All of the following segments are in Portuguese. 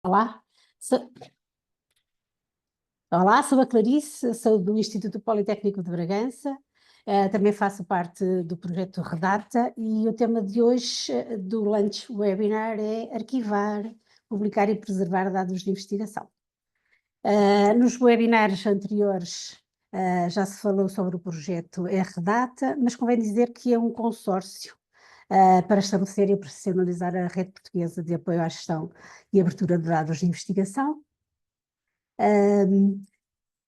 Olá, sou, olá, sou a Clarice, sou do Instituto Politécnico de Bragança, também faço parte do projeto Redata e o tema de hoje do Lunch Webinar é arquivar, publicar e preservar dados de investigação. Nos webinars anteriores já se falou sobre o projeto RData, mas convém dizer que é um consórcio para estabelecer e profissionalizar a rede portuguesa de apoio à gestão e abertura de dados de investigação.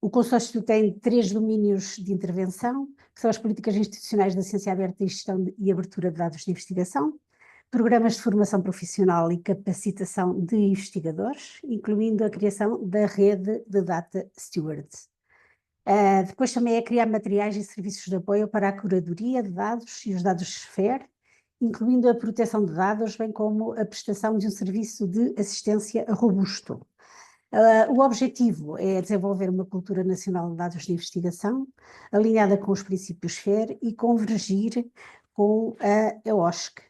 O consórcio tem 3 domínios de intervenção, que são as políticas institucionais da ciência aberta e gestão e abertura de dados de investigação, programas de formação profissional e capacitação de investigadores, incluindo a criação da rede de Data Stewards. Depois também é criar materiais e serviços de apoio para a curadoria de dados e os dados FAIR, incluindo a proteção de dados, bem como a prestação de um serviço de assistência robusto. O objetivo é desenvolver uma cultura nacional de dados de investigação, alinhada com os princípios FAIR e convergir com a EOSC.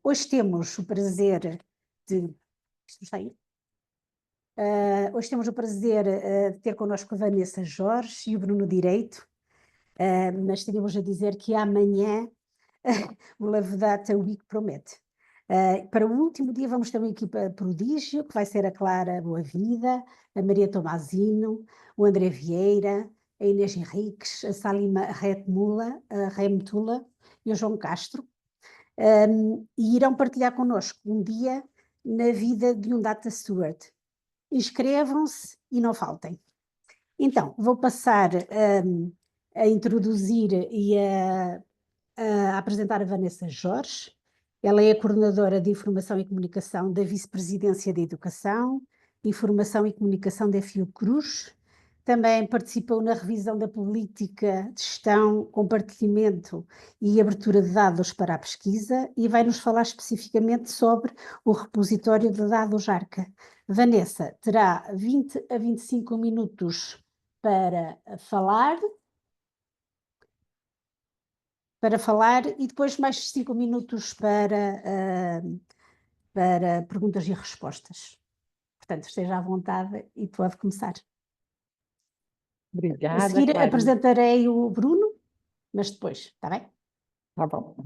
Hoje temos o prazer de... Isto está aí? Hoje temos o prazer de ter connosco a Vanessa Jorge e o Bruno Direito, mas teríamos a dizer que amanhã o Love Data Week promete. Para o último dia vamos ter uma equipa prodígio, que vai ser a Clara Boavida, a Maria Tomazino, o André Vieira, a Inês Henriques, a Salima Remtula e o João Castro, e irão partilhar connosco um dia na vida de um Data Steward. Inscrevam-se e não faltem. Então, vou passar a introduzir e a apresentar a Vanessa Jorge. Ela é a coordenadora de Informação e Comunicação da Vice-Presidência da Educação, Informação e Comunicação da Fiocruz. Também participou na revisão da política de gestão, compartilhamento e abertura de dados para a pesquisa e vai nos falar especificamente sobre o repositório de dados ARCA. Vanessa terá 20 a 25 minutos para falar e depois mais 5 minutos para perguntas e respostas. Portanto, esteja à vontade e pode começar. A Obrigada, seguir Clarice. apresentarei o Bruno, mas depois, está bem? Tá bom.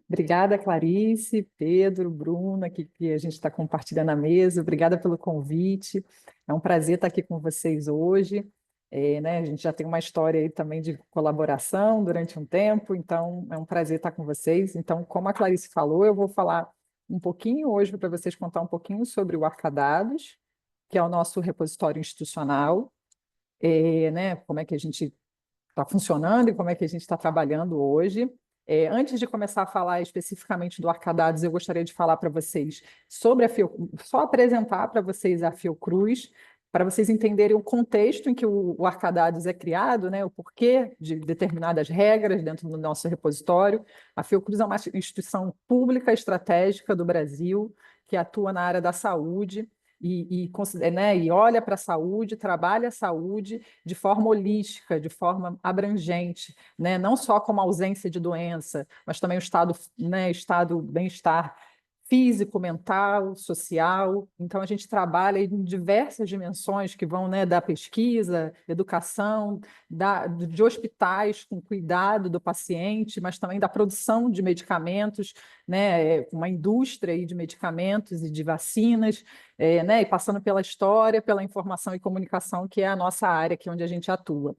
Obrigada, Clarice, Pedro, Bruno, aqui que a gente está compartilhando a mesa. Obrigada pelo convite. É um prazer estar aqui com vocês hoje. A gente já tem uma história aí também de colaboração durante um tempo, então é um prazer estar com vocês. Então, como a Clarice falou, eu vou falar um pouquinho hoje para vocês contar um pouquinho sobre o Arcadados, que é o nosso repositório institucional, como é que a gente está funcionando e como é que a gente está trabalhando hoje. Antes de começar a falar especificamente do Arcadados, eu gostaria de falar para vocês sobre a só apresentar para vocês a Fiocruz, para vocês entenderem o contexto em que o Arcadados é criado, né, o porquê de determinadas regras dentro do nosso repositório. A Fiocruz é uma instituição pública estratégica do Brasil que atua na área da saúde e olha para a saúde, trabalha a saúde de forma holística, de forma abrangente, né? Não só como ausência de doença, mas também o estado, né, estado bem-estar físico, mental, social. Então, a gente trabalha em diversas dimensões que vão, né, da pesquisa, educação, de hospitais com cuidado do paciente, mas também da produção de medicamentos, né, uma indústria aí de medicamentos e de vacinas, né, e passando pela história, pela informação e comunicação, que é a nossa área, que é onde a gente atua.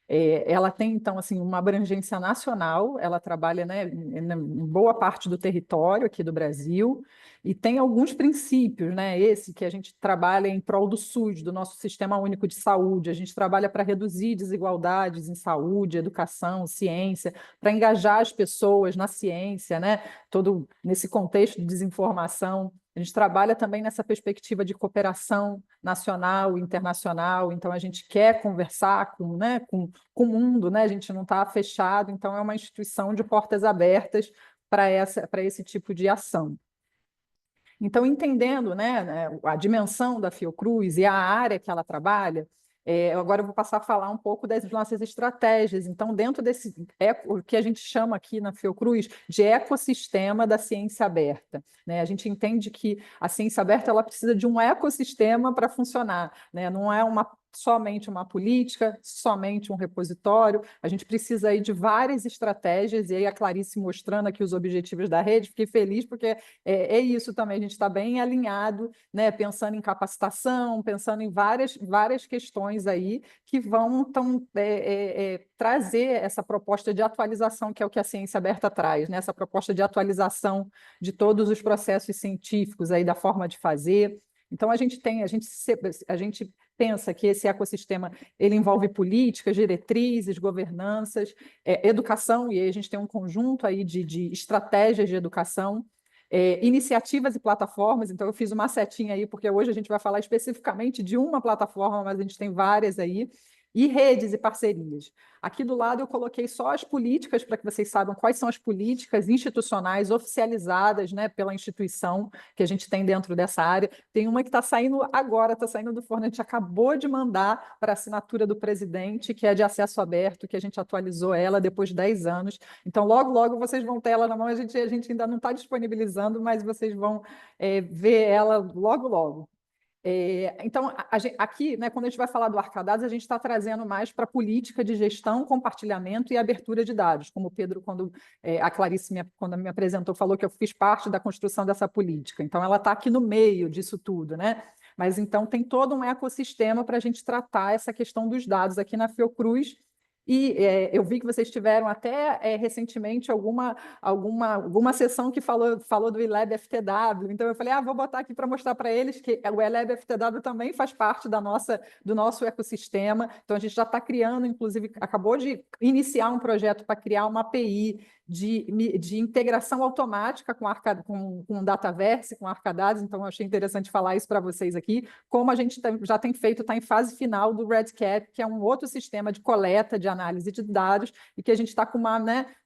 Ela tem, então, assim, uma abrangência nacional, ela trabalha, né, em boa parte do território aqui do Brasil, e tem alguns princípios, né, esse que a gente trabalha em prol do SUS, do nosso Sistema Único de Saúde, a gente trabalha para reduzir desigualdades em saúde, educação, ciência, para engajar as pessoas na ciência, né, todo nesse contexto de desinformação. A gente trabalha também nessa perspectiva de cooperação nacional e internacional, então a gente quer conversar com o mundo, né? A gente não está fechado, então é uma instituição de portas abertas para esse tipo de ação. Então, entendendo, né, a dimensão da Fiocruz e a área que ela trabalha, Agora eu vou passar a falar um pouco das nossas estratégias. Então, dentro desse o que a gente chama aqui na Fiocruz de ecossistema da ciência aberta, né? A gente entende que a ciência aberta ela precisa de um ecossistema para funcionar, né? Não é somente uma política, somente um repositório. A gente precisa aí de várias estratégias, e aí a Clarice mostrando aqui os objetivos da rede, fiquei feliz porque é isso também, a gente está bem alinhado, né? Pensando em capacitação, pensando em várias questões aí que vão trazer essa proposta de atualização, que é o que a ciência aberta traz, né? Essa proposta de atualização de todos os processos científicos aí da forma de fazer. Então, a gente pensa que esse ecossistema ele envolve políticas, diretrizes, governanças, educação, e aí a gente tem um conjunto aí de estratégias de educação, iniciativas e plataformas. Então, eu fiz uma setinha aí, porque hoje a gente vai falar especificamente de uma plataforma, mas a gente tem várias aí, e redes e parcerias. Aqui do lado eu coloquei só as políticas, para que vocês saibam quais são as políticas institucionais oficializadas, né, pela instituição que a gente tem dentro dessa área. Tem uma que está saindo agora, está saindo do forno, a gente acabou de mandar para a assinatura do presidente, que é de acesso aberto, que a gente atualizou ela depois de 10 anos. Então, logo, logo vocês vão ter ela na mão, a gente ainda não está disponibilizando, mas vocês vão ver ela logo, logo. Então, aqui, né, quando a gente vai falar do Arcadados, a gente está trazendo mais para a política de gestão, compartilhamento e abertura de dados, como o Pedro, quando a Clarice, quando me apresentou, falou que eu fiz parte da construção dessa política. Então, ela está aqui no meio disso tudo, né? Mas, então, tem todo um ecossistema para a gente tratar essa questão dos dados aqui na Fiocruz. E eu vi que vocês tiveram até recentemente alguma sessão que falou do eLab FTW, então eu falei, vou botar aqui para mostrar para eles que o eLab FTW também faz parte do nosso ecossistema. Então a gente já está criando, inclusive acabou de iniciar um projeto para criar uma API de integração automática com o Dataverse, com o Arcadados. Então eu achei interessante falar isso para vocês aqui, como a gente já tem feito, está em fase final do RedCap, que é um outro sistema de coleta, de análise de dados, e que a gente está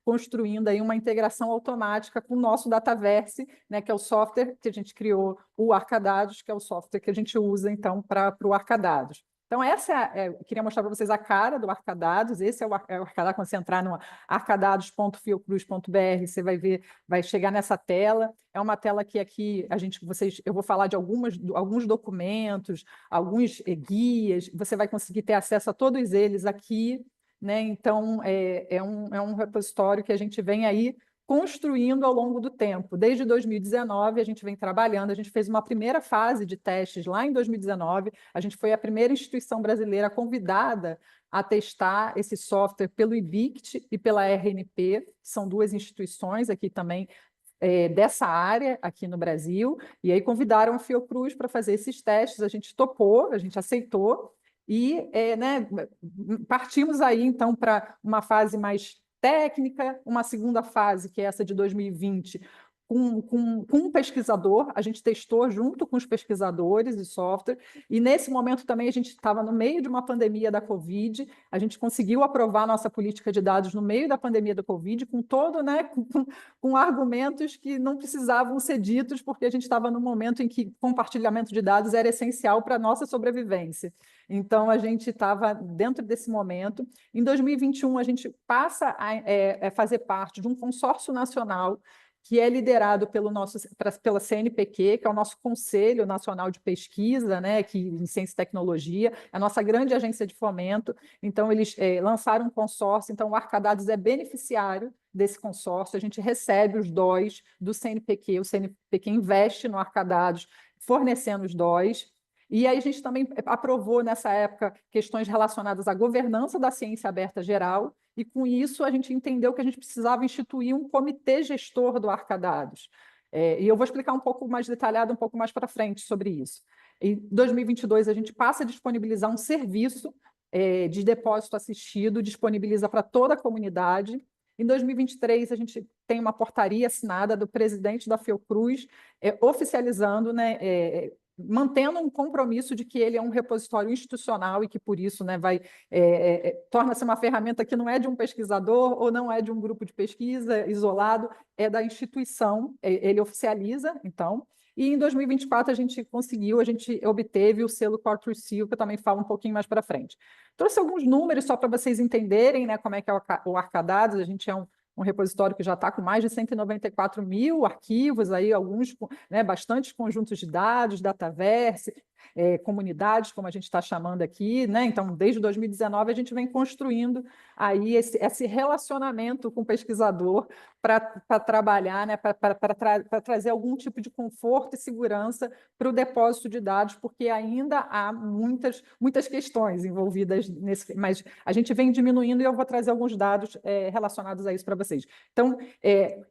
construindo aí uma integração automática com o nosso Dataverse, né, que é o software que a gente criou, o Arcadados, que é o software que a gente usa, então, para o Arcadados. Então, eu queria mostrar para vocês a cara do Arcadados. Esse é o Arcadados. Quando você entrar no arcadados.fiocruz.br, você vai ver, vai chegar nessa tela. É uma tela que aqui eu vou falar de alguns documentos, alguns guias. Você vai conseguir ter acesso a todos eles aqui, né? Então, é um repositório que a gente vem aí construindo ao longo do tempo. Desde 2019, a gente vem trabalhando, a gente fez uma primeira fase de testes lá em 2019, a gente foi a primeira instituição brasileira convidada a testar esse software pelo IBICT e pela RNP, são duas instituições aqui também dessa área aqui no Brasil, e aí convidaram a Fiocruz para fazer esses testes, a gente topou, a gente aceitou, e né, partimos aí, então, para uma fase mais técnica, uma segunda fase, que é essa de 2020, com um pesquisador, a gente testou junto com os pesquisadores de software, e nesse momento também a gente estava no meio de uma pandemia da Covid, a gente conseguiu aprovar nossa política de dados no meio da pandemia da Covid, com todo, né, com argumentos que não precisavam ser ditos, porque a gente estava no momento em que compartilhamento de dados era essencial para a nossa sobrevivência. Então, a gente estava dentro desse momento. Em 2021, a gente passa a fazer parte de um consórcio nacional que é liderado pela CNPq, que é o nosso Conselho Nacional de Pesquisa, né, em Ciência e Tecnologia, a nossa grande agência de fomento. Então, eles lançaram um consórcio, então o Arcadados é beneficiário desse consórcio, a gente recebe os DOIs do CNPq, o CNPq investe no Arcadados, fornecendo os DOIs. E aí a gente também aprovou, nessa época, questões relacionadas à governança da ciência aberta geral, e com isso a gente entendeu que a gente precisava instituir um comitê gestor do Arcadados. E eu vou explicar um pouco mais detalhado, um pouco mais para frente sobre isso. Em 2022, a gente passa a disponibilizar um serviço de depósito assistido, disponibiliza para toda a comunidade. Em 2023, a gente tem uma portaria assinada do presidente da Fiocruz, oficializando, né, mantendo um compromisso de que ele é um repositório institucional e que, por isso, né, torna-se uma ferramenta que não é de um pesquisador ou não é de um grupo de pesquisa isolado, é da instituição, ele oficializa, então, e em 2024 a gente obteve o selo Quartzo Seal, que eu também falo um pouquinho mais para frente. Trouxe alguns números só para vocês entenderem, né, como é que é o Arcadados. A gente é um repositório que já está com mais de 194 mil arquivos, aí, alguns, né, bastantes conjuntos de dados, dataverse, comunidades, como a gente está chamando aqui, né? Então, desde 2019, a gente vem construindo aí esse relacionamento com o pesquisador para trabalhar, né? Para trazer algum tipo de conforto e segurança para o depósito de dados, porque ainda há muitas questões envolvidas nesse, mas a gente vem diminuindo e eu vou trazer alguns dados relacionados a isso para vocês. Então,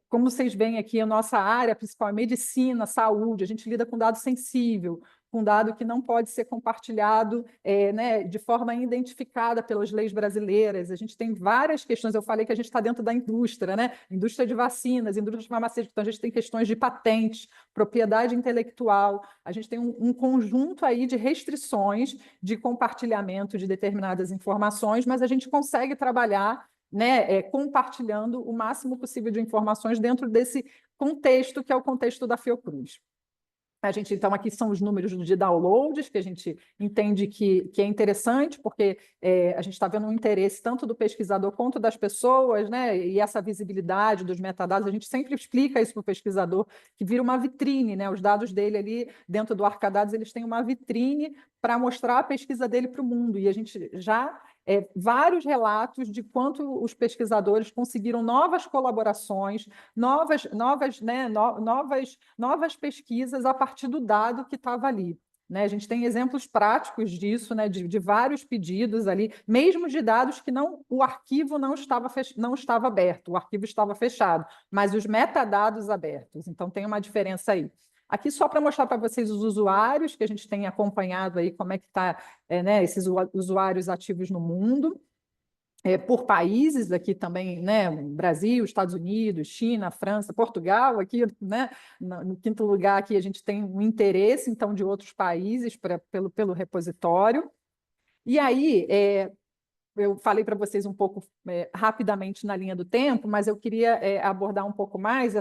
como vocês veem aqui, a nossa área principal é medicina, saúde, a gente lida com dado sensível, com dado que não pode ser compartilhado né, de forma identificada pelas leis brasileiras. A gente tem várias questões, eu falei que a gente está dentro da indústria, né? Indústria de vacinas, indústria farmacêutica, então a gente tem questões de patentes, propriedade intelectual, a gente tem um conjunto aí de restrições de compartilhamento de determinadas informações, mas a gente consegue trabalhar, né, compartilhando o máximo possível de informações dentro desse contexto, que é o contexto da Fiocruz. A gente, então, aqui são os números de downloads, que a gente entende que é interessante, porque a gente está vendo um interesse tanto do pesquisador quanto das pessoas, né? E essa visibilidade dos metadados, a gente sempre explica isso para o pesquisador, que vira uma vitrine, né? Os dados dele ali dentro do Arcadados, eles têm uma vitrine para mostrar a pesquisa dele para o mundo, e a gente já vários relatos de quanto os pesquisadores conseguiram novas colaborações, novas pesquisas a partir do dado que estava ali. Né? A gente tem exemplos práticos disso, né? de vários pedidos ali, mesmo de dados que o arquivo não estava aberto, o arquivo estava fechado, mas os metadados abertos. Então, tem uma diferença aí. Aqui só para mostrar para vocês os usuários, que a gente tem acompanhado aí como é que está né, esses usuários ativos no mundo, por países aqui também, né, Brasil, Estados Unidos, China, França, Portugal, aqui, né, no quinto lugar aqui a gente tem um interesse, então, de outros países pelo repositório. E aí, eu falei para vocês um pouco rapidamente na linha do tempo, mas eu queria abordar um pouco mais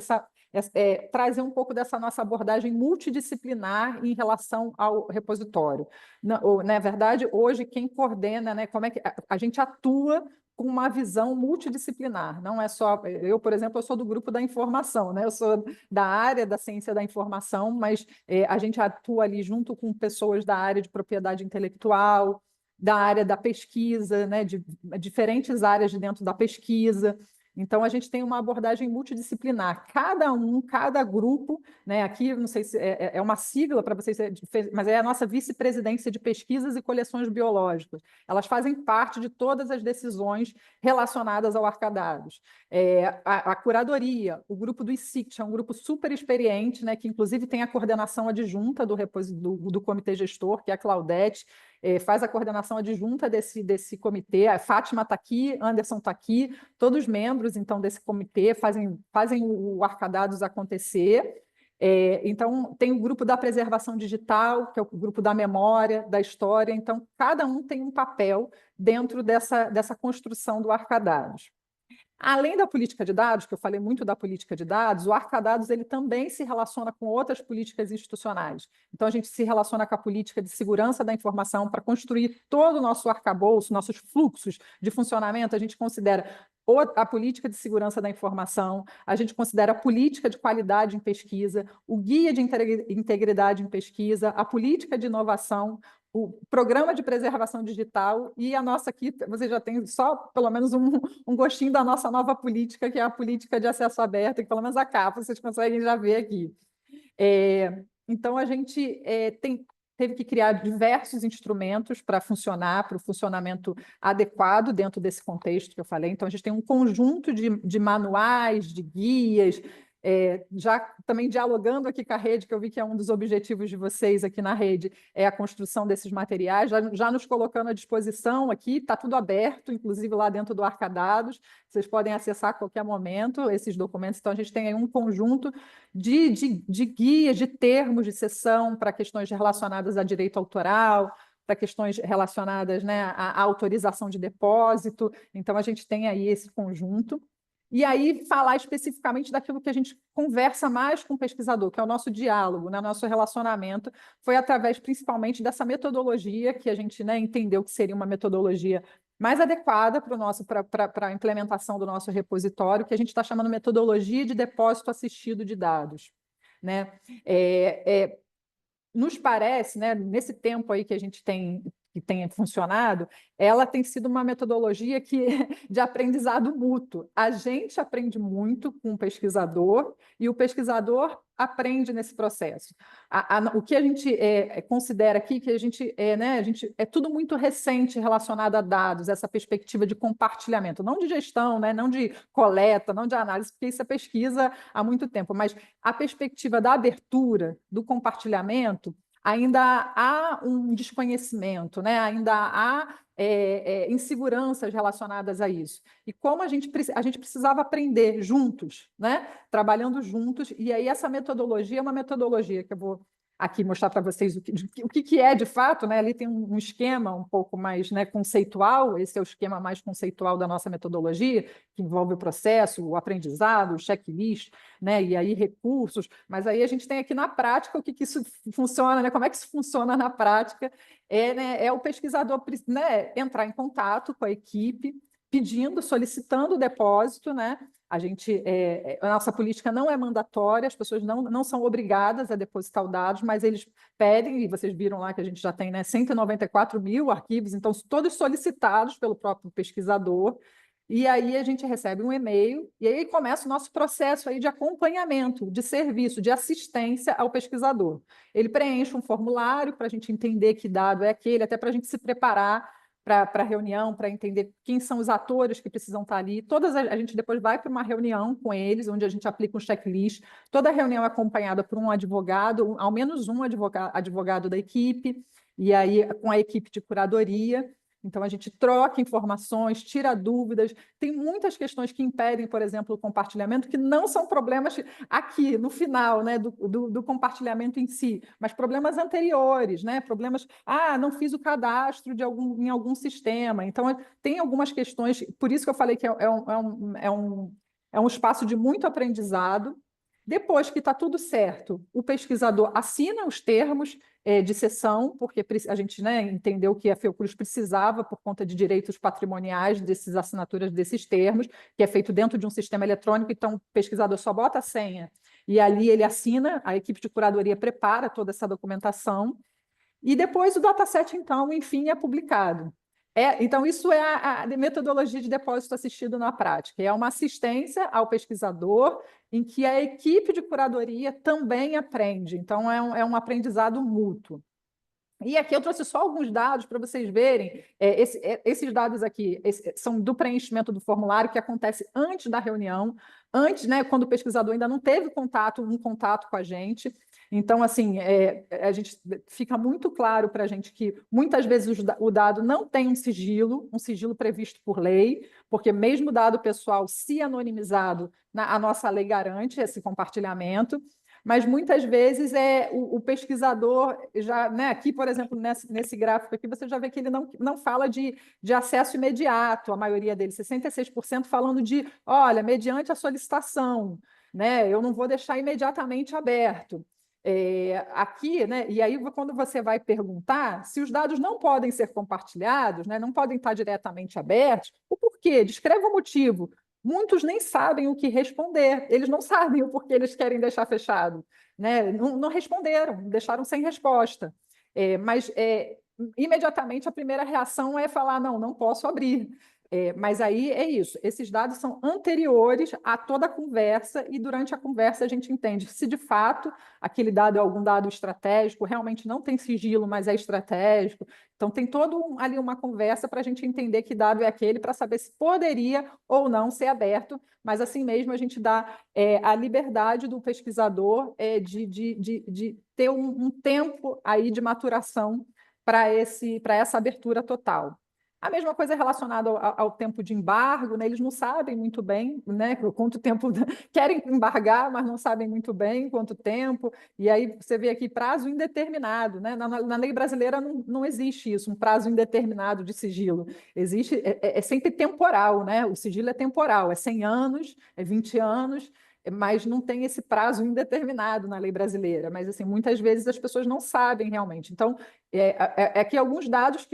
trazer um pouco dessa nossa abordagem multidisciplinar em relação ao repositório. Na verdade, hoje, quem coordena, né, como é que a gente atua com uma visão multidisciplinar, não é só... Eu, por exemplo, eu sou do grupo da informação, né? Eu sou da área da ciência da informação, mas a gente atua ali junto com pessoas da área de propriedade intelectual, da área da pesquisa, né, de diferentes áreas de dentro da pesquisa. Então, a gente tem uma abordagem multidisciplinar. Cada grupo, né, aqui, não sei se é uma sigla para vocês, mas é a nossa vice-presidência de pesquisas e coleções biológicas. Elas fazem parte de todas as decisões relacionadas ao Arcadados. A curadoria, o grupo do ICICT, é um grupo super experiente, né, que inclusive tem a coordenação adjunta do comitê gestor, que é a Claudete, faz a coordenação adjunta desse comitê. A Fátima está aqui, Anderson está aqui, todos membros, então, desse comitê fazem o Arcadados acontecer. Então, tem o grupo da preservação digital, que é o grupo da memória, da história. Então, cada um tem um papel dentro dessa construção do Arcadados. Além da política de dados, que eu falei muito da política de dados, o Arcadados ele também se relaciona com outras políticas institucionais. Então, a gente se relaciona com a política de segurança da informação para construir todo o nosso arcabouço, nossos fluxos de funcionamento. A gente considera a política de segurança da informação, a gente considera a política de qualidade em pesquisa, o guia de integridade em pesquisa, a política de inovação, o programa de preservação digital e a nossa aqui, você já tem só pelo menos um gostinho da nossa nova política, que é a política de acesso aberto, que pelo menos a capa vocês conseguem já ver aqui. Então, a gente teve que criar diversos instrumentos para funcionar, para o funcionamento adequado dentro desse contexto que eu falei. Então, a gente tem um conjunto de manuais, de guias, já também dialogando aqui com a rede, que eu vi que é um dos objetivos de vocês aqui na rede, é a construção desses materiais, já nos colocando à disposição aqui, está tudo aberto, inclusive lá dentro do Arcadados, vocês podem acessar a qualquer momento esses documentos. Então, a gente tem aí um conjunto de guias, de termos de sessão para questões relacionadas a direito autoral, para questões relacionadas, né, à autorização de depósito. Então, a gente tem aí esse conjunto. e aí falar especificamente daquilo que a gente conversa mais com o pesquisador, que é o nosso diálogo, né, nosso relacionamento, foi através principalmente dessa metodologia que a gente, né, entendeu que seria uma metodologia mais adequada para a implementação do nosso repositório, que a gente está chamando metodologia de depósito assistido de dados. Né? Nos parece, né, nesse tempo aí que a gente tem que tenha funcionado, ela tem sido uma metodologia de aprendizado mútuo. A gente aprende muito com o pesquisador e o pesquisador aprende nesse processo. O que a gente considera aqui que a gente é tudo muito recente relacionado a dados, essa perspectiva de compartilhamento, não de gestão, né, não de coleta, não de análise, porque isso é pesquisa há muito tempo, mas a perspectiva da abertura, do compartilhamento, ainda há um desconhecimento, né? Ainda há inseguranças relacionadas a isso. E como a gente precisava aprender juntos, né? Trabalhando juntos, e aí essa metodologia é uma metodologia que eu vou aqui mostrar para vocês o que é de fato, né? Ali tem um esquema um pouco mais, né, conceitual, esse é o esquema mais conceitual da nossa metodologia, que envolve o processo, o aprendizado, o checklist, né? E aí recursos, mas aí a gente tem aqui na prática o que isso funciona, né? Como é que isso funciona na prática? Né, o pesquisador, né, entrar em contato com a equipe, pedindo, solicitando o depósito, né? A nossa política não é mandatória, as pessoas não são obrigadas a depositar os dados, mas eles pedem, e vocês viram lá que a gente já tem, né, 194 mil arquivos, então todos solicitados pelo próprio pesquisador, e aí a gente recebe um e-mail, e aí começa o nosso processo aí de acompanhamento, de serviço, de assistência ao pesquisador. Ele preenche um formulário para a gente entender que dado é aquele, até para a gente se preparar para a reunião, para entender quem são os atores que precisam estar ali. A gente depois vai para uma reunião com eles, onde a gente aplica um checklist. Toda reunião é acompanhada por um advogado, ao menos um advogado da equipe, e aí com a equipe de curadoria. Então, a gente troca informações, tira dúvidas. Tem muitas questões que impedem, por exemplo, o compartilhamento, que não são problemas aqui, no final, né, do compartilhamento em si, mas problemas anteriores, né? Problemas, não fiz o cadastro em algum sistema. Então, tem algumas questões, por isso que eu falei que é um espaço de muito aprendizado. Depois que está tudo certo, o pesquisador assina os termos de cessão, porque a gente, né, entendeu que a Fiocruz precisava, por conta de direitos patrimoniais, dessas assinaturas desses termos, que é feito dentro de um sistema eletrônico, então o pesquisador só bota a senha e ali ele assina, a equipe de curadoria prepara toda essa documentação, e depois o dataset, então, enfim, é publicado. Então, isso é a metodologia de depósito assistido na prática. É uma assistência ao pesquisador em que a equipe de curadoria também aprende. Então, é um aprendizado mútuo. E aqui eu trouxe só alguns dados para vocês verem. Esses dados aqui são do preenchimento do formulário, que acontece antes da reunião, antes, né, quando o pesquisador ainda não teve um contato com a gente. Então, assim, a gente fica muito claro para a gente que muitas vezes o dado não tem um sigilo previsto por lei, porque mesmo o dado pessoal, se anonimizado, a nossa lei garante esse compartilhamento. Mas muitas vezes o pesquisador já, né, aqui, por exemplo, nesse gráfico aqui, você já vê que ele não fala de acesso imediato, a maioria deles, 66% falando de, olha, mediante a solicitação, né, eu não vou deixar imediatamente aberto. Aqui, né, e aí quando você vai perguntar se os dados não podem ser compartilhados, né, não podem estar diretamente abertos, o porquê? Descreva o motivo. Muitos nem sabem o que responder, eles não sabem o porquê eles querem deixar fechado, né? Não responderam, deixaram sem resposta. Mas imediatamente a primeira reação é falar: não posso abrir. Mas aí é isso, esses dados são anteriores a toda a conversa, e durante a conversa a gente entende se de fato aquele dado é algum dado estratégico, realmente não tem sigilo, mas é estratégico. Então tem ali uma conversa para a gente entender que dado é aquele, para saber se poderia ou não ser aberto, mas assim mesmo a gente dá a liberdade do pesquisador de ter um tempo aí de maturação para essa abertura total. A mesma coisa relacionada ao tempo de embargo, né? Eles não sabem muito bem, né, quanto tempo querem embargar, mas não sabem muito bem quanto tempo. E aí você vê aqui prazo indeterminado, né? Na lei brasileira não existe isso, um prazo indeterminado de sigilo. Existe, é sempre temporal, né? O sigilo é temporal, é 100 anos, é 20 anos, mas não tem esse prazo indeterminado na lei brasileira. Mas assim, muitas vezes as pessoas não sabem realmente. Então, aqui alguns dados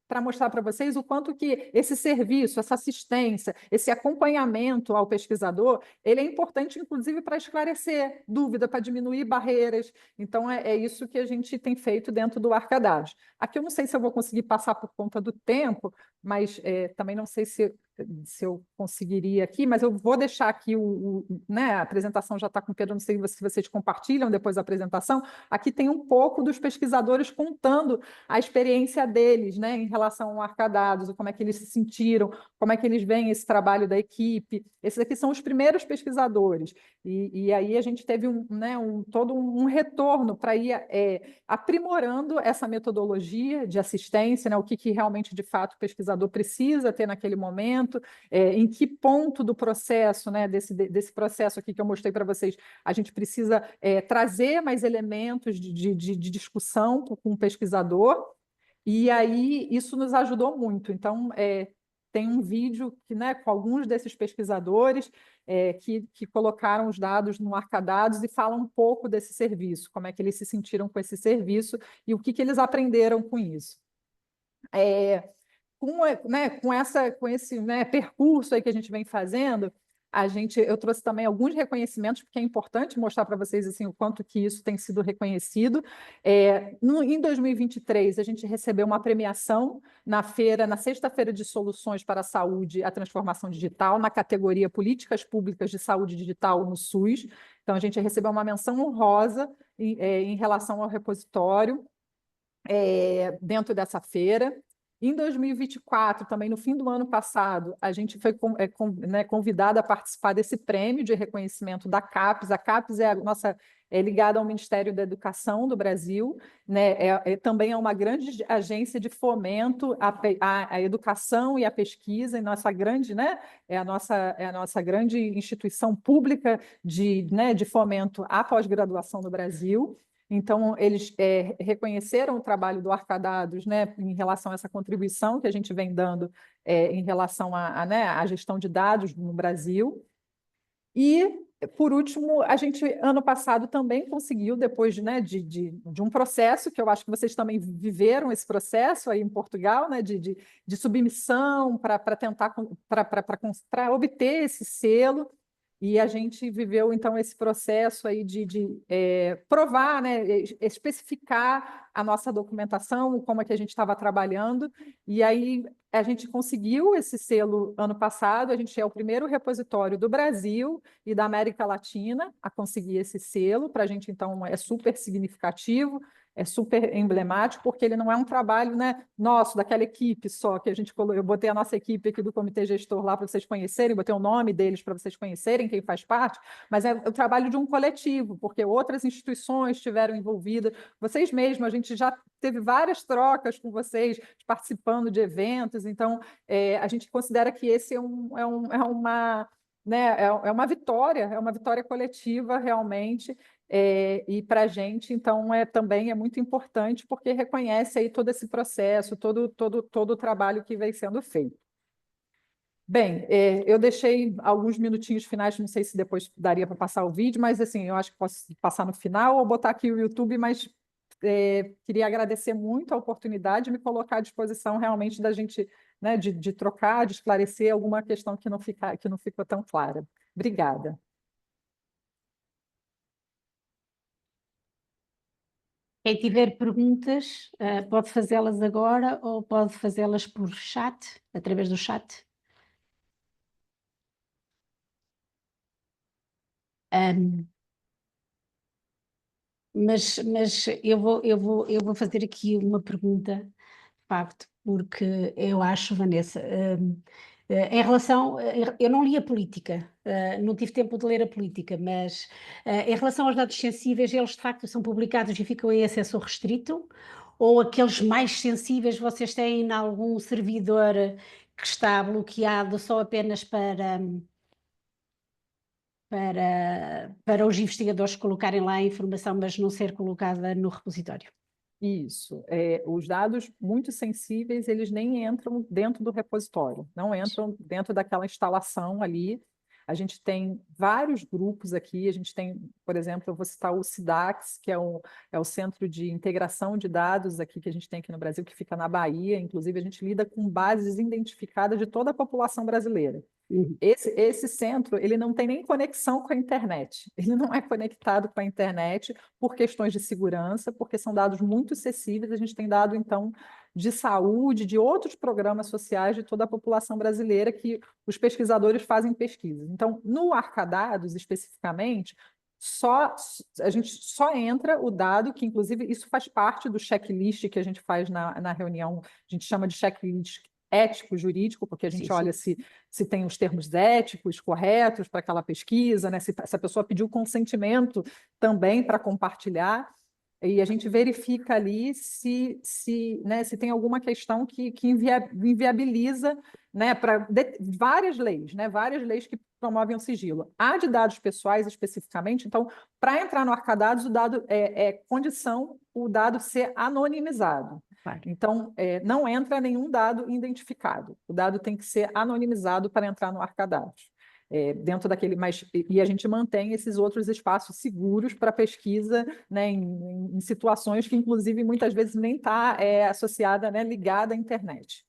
para mostrar para vocês o quanto que esse serviço, essa assistência, esse acompanhamento ao pesquisador, ele é importante, inclusive, para esclarecer dúvida, para diminuir barreiras. Então, é isso que a gente tem feito dentro do Arcadados. Aqui eu não sei se eu vou conseguir passar por conta do tempo, mas também não sei se eu conseguiria aqui, mas eu vou deixar aqui né, a apresentação já está com o Pedro, não sei se vocês compartilham depois da apresentação. Aqui tem um pouco dos pesquisadores contando a experiência deles, né, em relação ao Arcadados, como é que eles se sentiram, como é que eles veem esse trabalho da equipe. Esses aqui são os primeiros pesquisadores. E aí a gente teve né, todo um retorno para ir aprimorando essa metodologia de assistência, né, o que realmente, de fato, o pesquisador precisa ter naquele momento, em que ponto do processo, né, desse processo aqui que eu mostrei para vocês, a gente precisa trazer mais elementos de discussão com o pesquisador, e aí isso nos ajudou muito. Então, tem um vídeo né, com alguns desses pesquisadores que colocaram os dados no Arcadados e falam um pouco desse serviço, como é que eles se sentiram com esse serviço e o que eles aprenderam com isso. Com esse né, percurso aí que a gente vem fazendo, eu trouxe também alguns reconhecimentos, porque é importante mostrar para vocês assim, o quanto que isso tem sido reconhecido. Em 2023, a gente recebeu uma premiação na Sexta-feira de Soluções para a Saúde e a Transformação Digital, na categoria Políticas Públicas de Saúde Digital no SUS. Então, a gente recebeu uma menção honrosa em relação ao repositório dentro dessa feira. Em 2024, também no fim do ano passado, a gente foi né, convidada a participar desse prêmio de reconhecimento da CAPES. A CAPES é ligada ao Ministério da Educação do Brasil, né? Também é uma grande agência de fomento à educação e à pesquisa, e nossa grande, né, é a nossa grande instituição pública né, de fomento à pós-graduação no Brasil. Então, eles reconheceram o trabalho do Arcadados, né, em relação a essa contribuição que a gente vem dando em relação né, à gestão de dados no Brasil. E, por último, a gente, ano passado, também conseguiu, depois né, de um processo, que eu acho que vocês também viveram esse processo aí em Portugal, né, de submissão para tentar para obter esse selo. E a gente viveu, então, esse processo aí de provar, né, especificar a nossa documentação, como é que a gente estava trabalhando. E aí a gente conseguiu esse selo ano passado, a gente é o primeiro repositório do Brasil e da América Latina a conseguir esse selo. Para a gente, então, é super significativo. É super emblemático, porque ele não é um trabalho né, nosso, daquela equipe só, que a gente colocou. Eu botei a nossa equipe aqui do comitê gestor lá para vocês conhecerem, botei o nome deles para vocês conhecerem, quem faz parte, mas é o trabalho de um coletivo, porque outras instituições estiveram envolvidas, vocês mesmos, a gente já teve várias trocas com vocês, participando de eventos, então a gente considera que esse né, é uma vitória coletiva, realmente. E para a gente, então, também é muito importante, porque reconhece aí todo esse processo, todo o trabalho que vem sendo feito. Bem, eu deixei alguns minutinhos finais, não sei se depois daria para passar o vídeo, mas assim, eu acho que posso passar no final ou botar aqui o YouTube, mas queria agradecer muito a oportunidade de me colocar à disposição realmente da gente, né, de trocar, de esclarecer alguma questão que não ficou tão clara. Obrigada. Quem tiver perguntas, pode fazê-las agora ou pode fazê-las por chat, através do chat. Mas eu vou fazer aqui uma pergunta, de facto, porque eu acho, Vanessa, em relação, eu não li a política, não tive tempo de ler a política, mas em relação aos dados sensíveis, eles de facto são publicados e ficam em acesso restrito, ou aqueles mais sensíveis vocês têm em algum servidor que está bloqueado só apenas para os investigadores colocarem lá a informação, mas não ser colocada no repositório? Isso. Os dados muito sensíveis, eles nem entram dentro do repositório, não entram dentro daquela instalação ali. A gente tem vários grupos aqui, a gente tem, por exemplo, eu vou citar o SIDAX, que é o Centro de Integração de Dados aqui que a gente tem aqui no Brasil, que fica na Bahia. Inclusive, a gente lida com bases identificadas de toda a população brasileira. Uhum. Esse centro, ele não tem nem conexão com a internet. Ele não é conectado com a internet por questões de segurança, porque são dados muito acessíveis. A gente tem dado, então, de saúde, de outros programas sociais de toda a população brasileira que os pesquisadores fazem pesquisas. Então, no Arcadados, especificamente, a gente só entra o dado, que inclusive isso faz parte do checklist que a gente faz na reunião, a gente chama de checklist ético-jurídico, porque a gente olha se tem os termos éticos corretos para aquela pesquisa, né? Se a pessoa pediu consentimento também para compartilhar, e a gente verifica ali se tem alguma questão que inviabiliza, né, para várias leis, né, várias leis que promovem o sigilo. Há de dados pessoais especificamente, então, para entrar no Arcadados, o dado é condição o dado ser anonimizado. Claro. Então, não entra nenhum dado identificado. O dado tem que ser anonimizado para entrar no Arcadados. Dentro daquele, e a gente mantém esses outros espaços seguros para pesquisa, né, em situações que, inclusive, muitas vezes nem está associada, né, ligada à internet.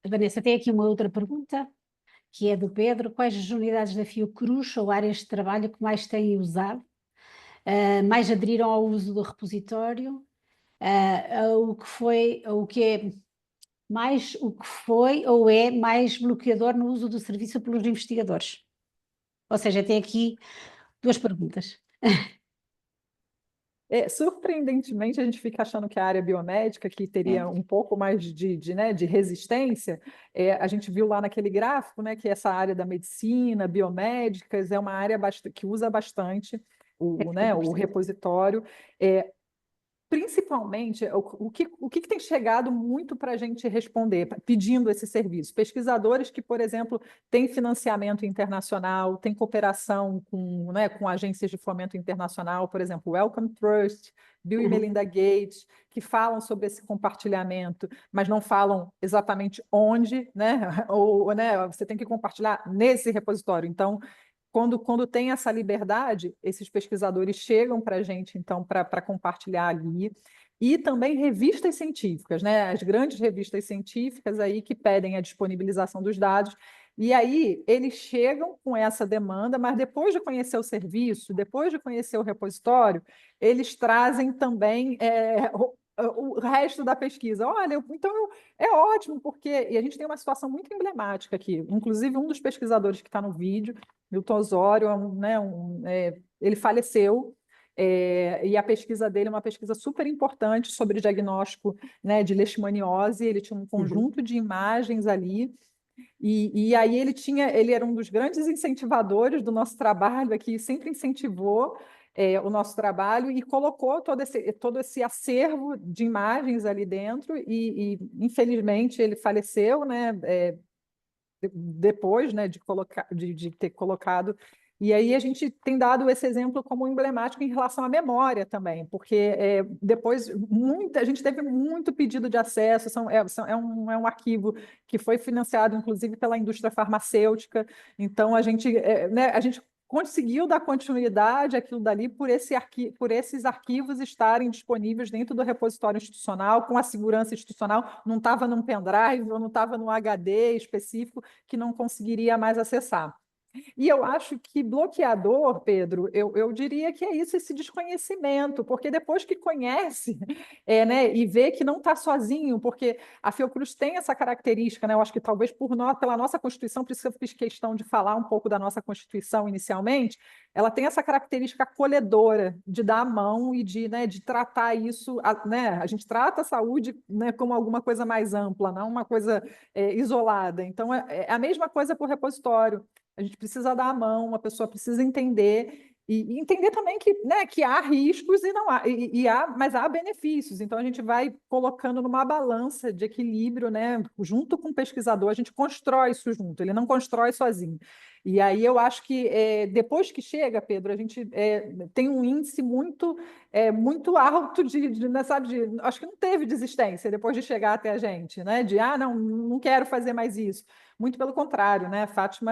Vanessa, tem aqui uma outra pergunta, que é do Pedro. Quais as unidades da Fiocruz ou áreas de trabalho que mais têm usado, mais aderiram ao uso do repositório, o que é mais, o que foi ou é mais bloqueador no uso do serviço pelos investigadores? Ou seja, tem aqui duas perguntas. Surpreendentemente, a gente fica achando que a área biomédica, que teria um pouco mais de resistência, a gente viu lá naquele gráfico, né, que essa área da medicina, biomédicas, é uma área que usa bastante o repositório. Principalmente, o que tem chegado muito para a gente responder, pedindo esse serviço? Pesquisadores que, por exemplo, têm financiamento internacional, têm cooperação com agências de fomento internacional, por exemplo, Wellcome Trust, Bill e Melinda Gates, que falam sobre esse compartilhamento, mas não falam exatamente onde, né? Ou, né, você tem que compartilhar nesse repositório. Então, quando tem essa liberdade, esses pesquisadores chegam para a gente, então, para compartilhar ali. E também revistas científicas, né? As grandes revistas científicas aí que pedem a disponibilização dos dados. E aí eles chegam com essa demanda, mas depois de conhecer o serviço, depois de conhecer o repositório, eles trazem também o resto da pesquisa. Olha, é ótimo, porque e a gente tem uma situação muito emblemática aqui. Inclusive, um dos pesquisadores que está no vídeo, Milton Osório, ele faleceu, e a pesquisa dele é uma pesquisa super importante sobre diagnóstico, né, de leishmaniose. Ele tinha um conjunto de imagens ali, e aí ele era um dos grandes incentivadores do nosso trabalho aqui, sempre incentivou o nosso trabalho e colocou todo esse acervo de imagens ali dentro, e infelizmente ele faleceu, né, depois, né, de ter colocado. E aí a gente tem dado esse exemplo como emblemático em relação à memória também, porque depois a gente teve muito pedido de acesso, é um arquivo que foi financiado, inclusive, pela indústria farmacêutica. Então, né, a gente conseguiu dar continuidade àquilo dali por esses arquivos estarem disponíveis dentro do repositório institucional, com a segurança institucional, não estava num pendrive, ou não estava num HD específico que não conseguiria mais acessar. E eu acho que bloqueador, Pedro, eu diria que é isso, esse desconhecimento, porque depois que conhece, né, e vê que não está sozinho, porque a Fiocruz tem essa característica, né, eu acho que talvez pela nossa Constituição, por isso eu fiz questão de falar um pouco da nossa Constituição inicialmente, ela tem essa característica acolhedora, de dar a mão e de tratar isso, né, a gente trata a saúde, né, como alguma coisa mais ampla, não uma coisa isolada. Então, é a mesma coisa para o repositório. A gente precisa dar a mão, a pessoa precisa entender e entender também que, né, que há riscos e não há, mas há benefícios. Então a gente vai colocando numa balança de equilíbrio, né, junto com o pesquisador, a gente constrói isso junto, ele não constrói sozinho. E aí eu acho que depois que chega, Pedro, a gente tem um índice muito alto né, sabe, acho que não teve desistência depois de chegar até a gente, né? De não quero fazer mais isso. Muito pelo contrário, né? Fátima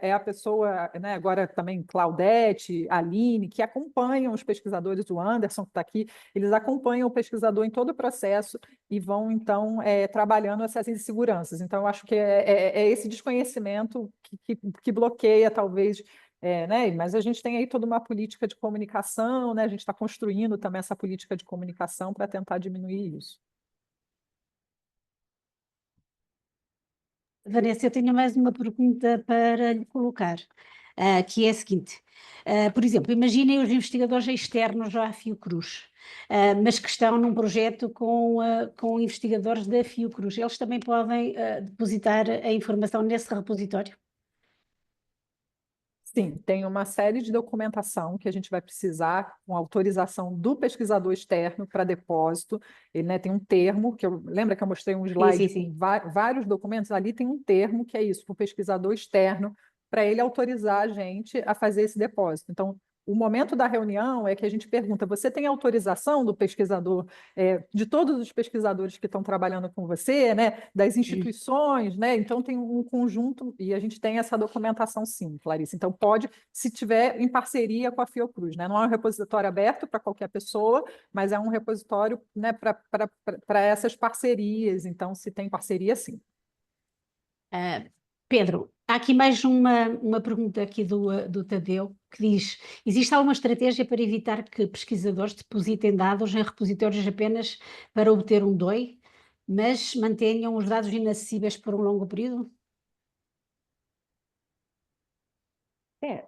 é a pessoa, né? Agora também Claudete, Aline, que acompanham os pesquisadores, o Anderson que está aqui, eles acompanham o pesquisador em todo o processo e vão, então, trabalhando essas inseguranças. Então, eu acho que é esse desconhecimento que bloqueia, talvez, né? Mas a gente tem aí toda uma política de comunicação, né? A gente está construindo também essa política de comunicação para tentar diminuir isso. Vanessa, eu tenho mais uma pergunta para lhe colocar, que é a seguinte. Por exemplo, imaginem os investigadores externos à Fiocruz, mas que estão num projeto com investigadores da Fiocruz. Eles também podem depositar a informação nesse repositório? Sim, tem uma série de documentação que a gente vai precisar com autorização do pesquisador externo para depósito. Ele, né, tem um termo, lembra que eu mostrei um Sim, sim, slide com sim. vários documentos? Ali tem um termo que é isso, para o pesquisador externo, para ele autorizar a gente a fazer esse depósito. Então, o momento da reunião é que a gente pergunta: você tem autorização do pesquisador, de todos os pesquisadores que estão trabalhando com você, né, das instituições, né? Então tem um conjunto e a gente tem essa documentação, sim, Clarice. Então pode, se tiver em parceria com a Fiocruz, né? Não é um repositório aberto para qualquer pessoa, mas é um repositório, né, para essas parcerias. Então, se tem parceria, sim. Pedro, há aqui mais uma pergunta aqui do Tadeu, que diz: existe alguma estratégia para evitar que pesquisadores depositem dados em repositórios apenas para obter um DOI, mas mantenham os dados inacessíveis por um longo período? É,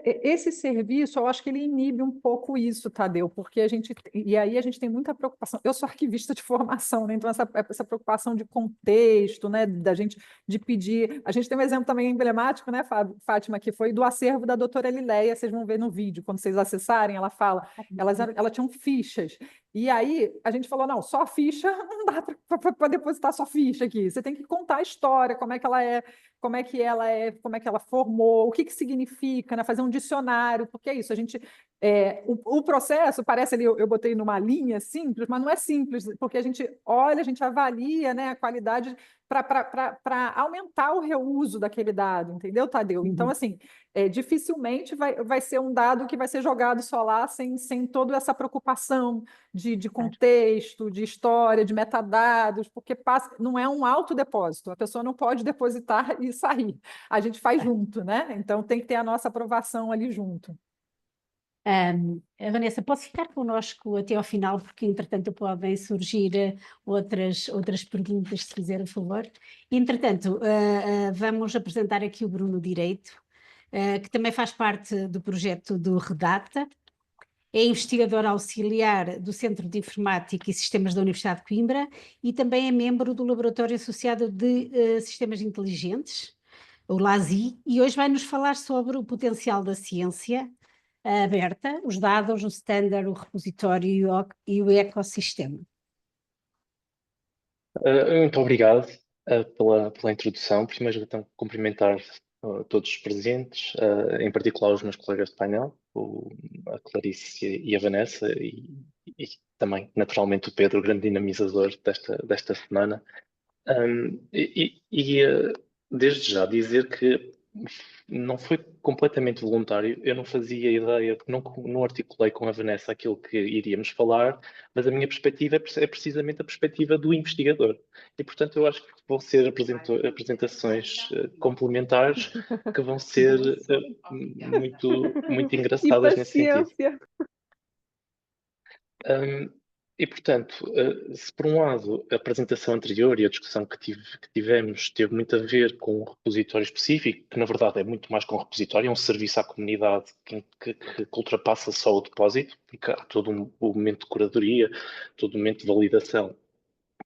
esse serviço, eu acho que ele inibe um pouco isso, Tadeu, porque e aí a gente tem muita preocupação. Eu sou arquivista de formação, né? Então essa preocupação de contexto, né, da gente de pedir. A gente tem um exemplo também emblemático, né, Fátima, que foi do acervo da doutora Lileia, vocês vão ver no vídeo, quando vocês acessarem, ela fala, ela tinham fichas. E aí a gente falou: não, só ficha não dá para depositar só ficha aqui. Você tem que contar a história, como é que ela é, como é que ela formou, o que significa, né? Fazer um dicionário, porque é isso, a gente. O processo parece ali, eu botei numa linha simples, mas não é simples, porque a gente olha, a gente avalia, né, a qualidade para aumentar o reuso daquele dado, entendeu, Tadeu? Então, assim, dificilmente vai ser um dado que vai ser jogado só lá sem toda essa preocupação de contexto, de história, de metadados, porque não é um autodepósito, a pessoa não pode depositar e sair. A gente faz junto, né? Então tem que ter a nossa aprovação ali junto. Vanessa, pode ficar connosco até ao final, porque entretanto podem surgir outras perguntas, se fizer o favor. Entretanto, vamos apresentar aqui o Bruno Direito, que também faz parte do projeto do Redata. É investigador auxiliar do Centro de Informática e Sistemas da Universidade de Coimbra e também é membro do Laboratório Associado de Sistemas Inteligentes, o LASI, e hoje vai nos falar sobre o potencial da ciência aberta, os dados, o standard, o repositório e o ecossistema. Muito obrigado pela introdução. Primeiro, então, cumprimentar todos os presentes, em particular os meus colegas de painel, a Clarice e a Vanessa, e também, naturalmente, o Pedro, o grande dinamizador desta semana. Desde já dizer que não foi completamente voluntário, eu não fazia ideia, não articulei com a Vanessa aquilo que iríamos falar, mas a minha perspectiva é precisamente a perspectiva do investigador. E, portanto, eu acho que vão ser apresentações complementares que vão ser muito E engraçadas nesse sentido. paciência. E, portanto, se por um lado a apresentação anterior e a discussão que tivemos teve muito a ver com um repositório específico, que na verdade é muito mais que um repositório, é um serviço à comunidade que ultrapassa só o depósito, porque há todo um momento de curadoria, todo um momento de validação,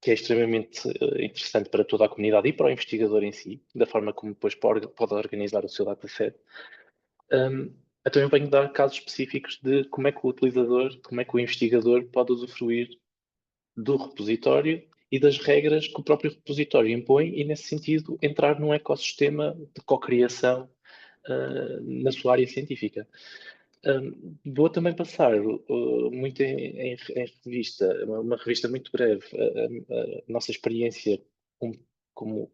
que é extremamente interessante para toda a comunidade e para o investigador em si, da forma como depois pode organizar o seu dataset. Então eu venho dar casos específicos de como é que o utilizador, como é que o investigador pode usufruir do repositório e das regras que o próprio repositório impõe e, nesse sentido, entrar num ecossistema de cocriação na sua área científica. Vou também passar muito em revista, uma revista muito breve, a nossa experiência como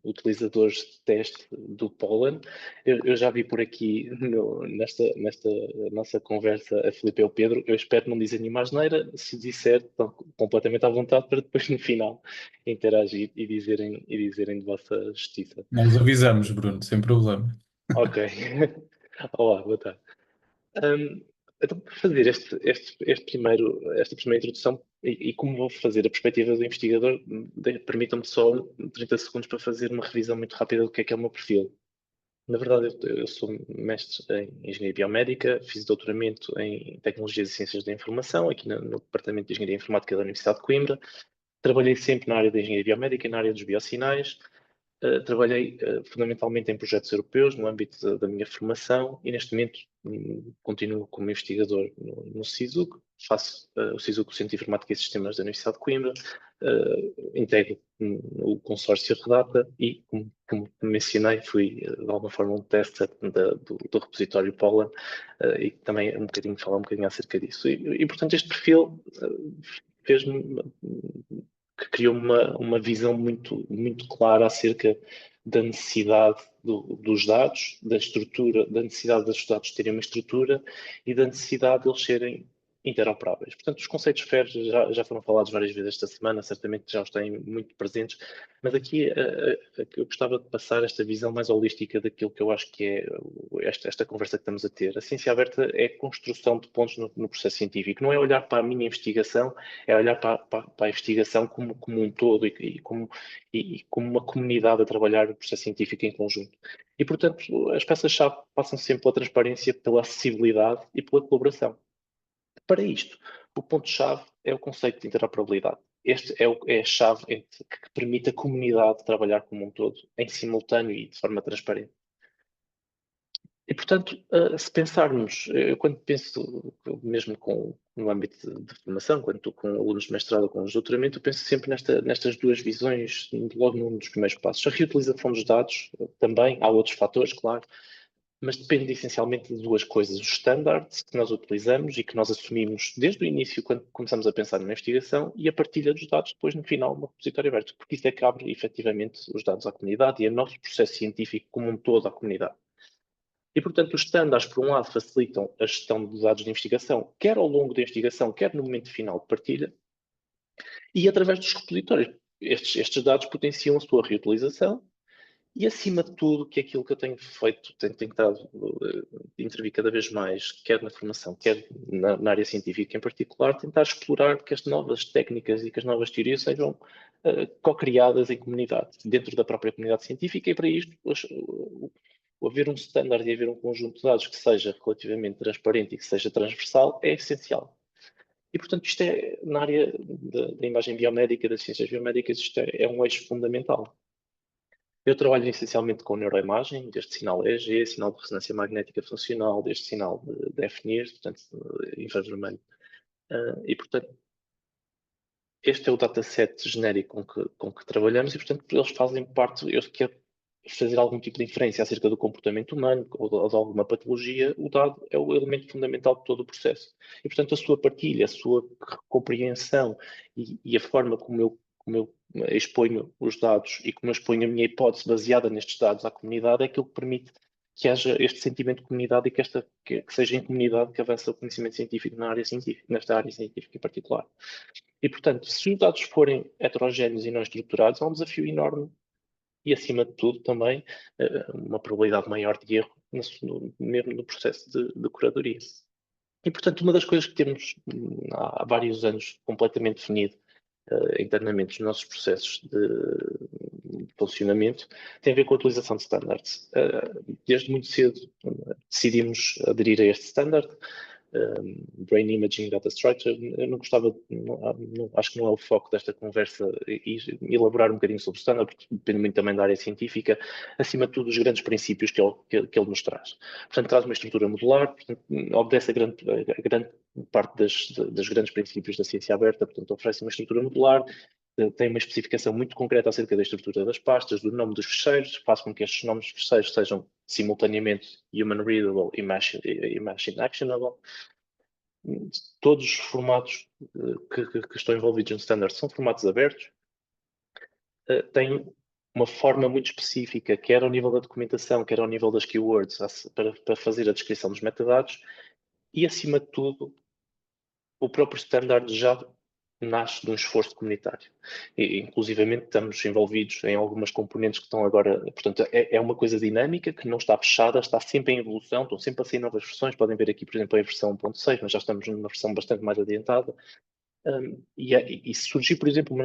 utilizadores de teste do pólen. Eu já vi por aqui nesta nossa conversa a Filipe e ao Pedro. Eu espero não dizer nenhuma asneira. Se disser, estão completamente à vontade para depois no final interagir e dizerem de vossa justiça. Nós avisamos, Bruno, sem problema. Ok. Olá, boa tarde. Então, para fazer esta primeira introdução, e como vou fazer a perspectiva do investigador, permitam-me só 30 segundos para fazer uma revisão muito rápida do que é o meu perfil. Na verdade, eu sou mestre em Engenharia Biomédica, fiz doutoramento em Tecnologias e Ciências da Informação, aqui no Departamento de Engenharia Informática da Universidade de Coimbra. Trabalhei sempre na área da Engenharia Biomédica, na área dos biosinais. Trabalhei fundamentalmente em projetos europeus no âmbito da minha formação e neste momento continuo como investigador no CISUC, faço o CISUC, o Centro de Informática e Sistemas da Universidade de Coimbra, integro o consórcio Redata e, como mencionei, fui de alguma forma um tester do repositório Poland e também falar um bocadinho acerca disso. Portanto, este perfil fez-me que criou uma visão muito clara acerca da necessidade dos dados, da estrutura, da necessidade dos dados terem uma estrutura e da necessidade de eles serem interoperáveis. Portanto, os conceitos FAIR já foram falados várias vezes esta semana, certamente já os têm muito presentes, mas aqui eu gostava de passar esta visão mais holística daquilo que eu acho que é esta conversa que estamos a ter. A ciência aberta é a construção de pontos no processo científico, não é olhar para a minha investigação, é olhar para a investigação como um todo e como uma comunidade a trabalhar o processo científico em conjunto. E, portanto, as peças-chave passam sempre pela transparência, pela acessibilidade e pela colaboração. Para isto, o ponto-chave é o conceito de interoperabilidade. Este é a chave que permite a comunidade trabalhar como um todo, em simultâneo e de forma transparente. E, portanto, se pensarmos, eu quando penso, mesmo no âmbito de formação, quando estou com alunos de mestrado ou com os doutoramento, eu penso sempre nestas duas visões, logo num dos primeiros passos. A reutilização dos dados, também, há outros fatores, claro, mas depende essencialmente de duas coisas. Os standards que nós utilizamos e que nós assumimos desde o início, quando começamos a pensar na investigação, e a partilha dos dados depois, no final, no repositório aberto, porque isso é que abre, efetivamente, os dados à comunidade e o nosso processo científico como um todo à comunidade. E, portanto, os standards, por um lado, facilitam a gestão dos dados de investigação, quer ao longo da investigação, quer no momento final de partilha, e através dos repositórios. Estes dados potenciam a sua reutilização e, acima de tudo, que é aquilo que eu tenho feito, tenho tentado intervir cada vez mais, quer na formação, quer na área científica em particular, tentar explorar que as novas técnicas e que as novas teorias sejam co-criadas em comunidade, dentro da própria comunidade científica, e para isto haver um standard e haver um conjunto de dados que seja relativamente transparente e que seja transversal é essencial. E, portanto, isto é, na área da imagem biomédica, das ciências biomédicas, isto é um eixo fundamental. Eu trabalho essencialmente com neuroimagem, desde sinal EEG, sinal de ressonância magnética funcional, desde sinal de FNIR, portanto, infravermelho. E, portanto, este é o dataset genérico com que trabalhamos e, portanto, eles fazem parte, eu quero fazer algum tipo de inferência acerca do comportamento humano ou de alguma patologia, o dado é o elemento fundamental de todo o processo. E, portanto, a sua partilha, a sua compreensão e a forma como eu exponho os dados e como eu exponho a minha hipótese baseada nestes dados à comunidade é aquilo que permite que haja este sentimento de comunidade e que seja em comunidade que avança o conhecimento científico nesta área científica em particular. E, portanto, se os dados forem heterogéneos e não estruturados, há um desafio enorme e, acima de tudo, também uma probabilidade maior de erro mesmo no processo de curadoria. E, portanto, uma das coisas que temos há vários anos completamente definido internamente nos nossos processos de funcionamento tem a ver com a utilização de standards. Desde muito cedo decidimos aderir a este standard. Brain Imaging Data Structure. Eu não gostava, acho que não é o foco desta conversa e elaborar um bocadinho sobre o standard, porque depende muito também da área científica, acima de tudo os grandes princípios que ele nos traz. Portanto, traz uma estrutura modular, portanto, obedece a grande parte dos grandes princípios da ciência aberta, portanto, oferece uma estrutura modular, tem uma especificação muito concreta acerca da estrutura das pastas, do nome dos fecheiros, faz com que estes nomes de fecheiros sejam simultaneamente human readable e machine actionable. Todos os formatos que estão envolvidos no standard são formatos abertos, têm uma forma muito específica, quer ao nível da documentação, quer ao nível das keywords, para fazer a descrição dos metadados, e acima de tudo, o próprio standard já nasce de um esforço comunitário. E, inclusivamente, estamos envolvidos em algumas componentes que estão agora... Portanto, é uma coisa dinâmica, que não está fechada, está sempre em evolução, estão sempre a sair novas versões. Podem ver aqui, por exemplo, a versão 1.6, mas já estamos numa versão bastante mais adiantada. E se surgir, por exemplo,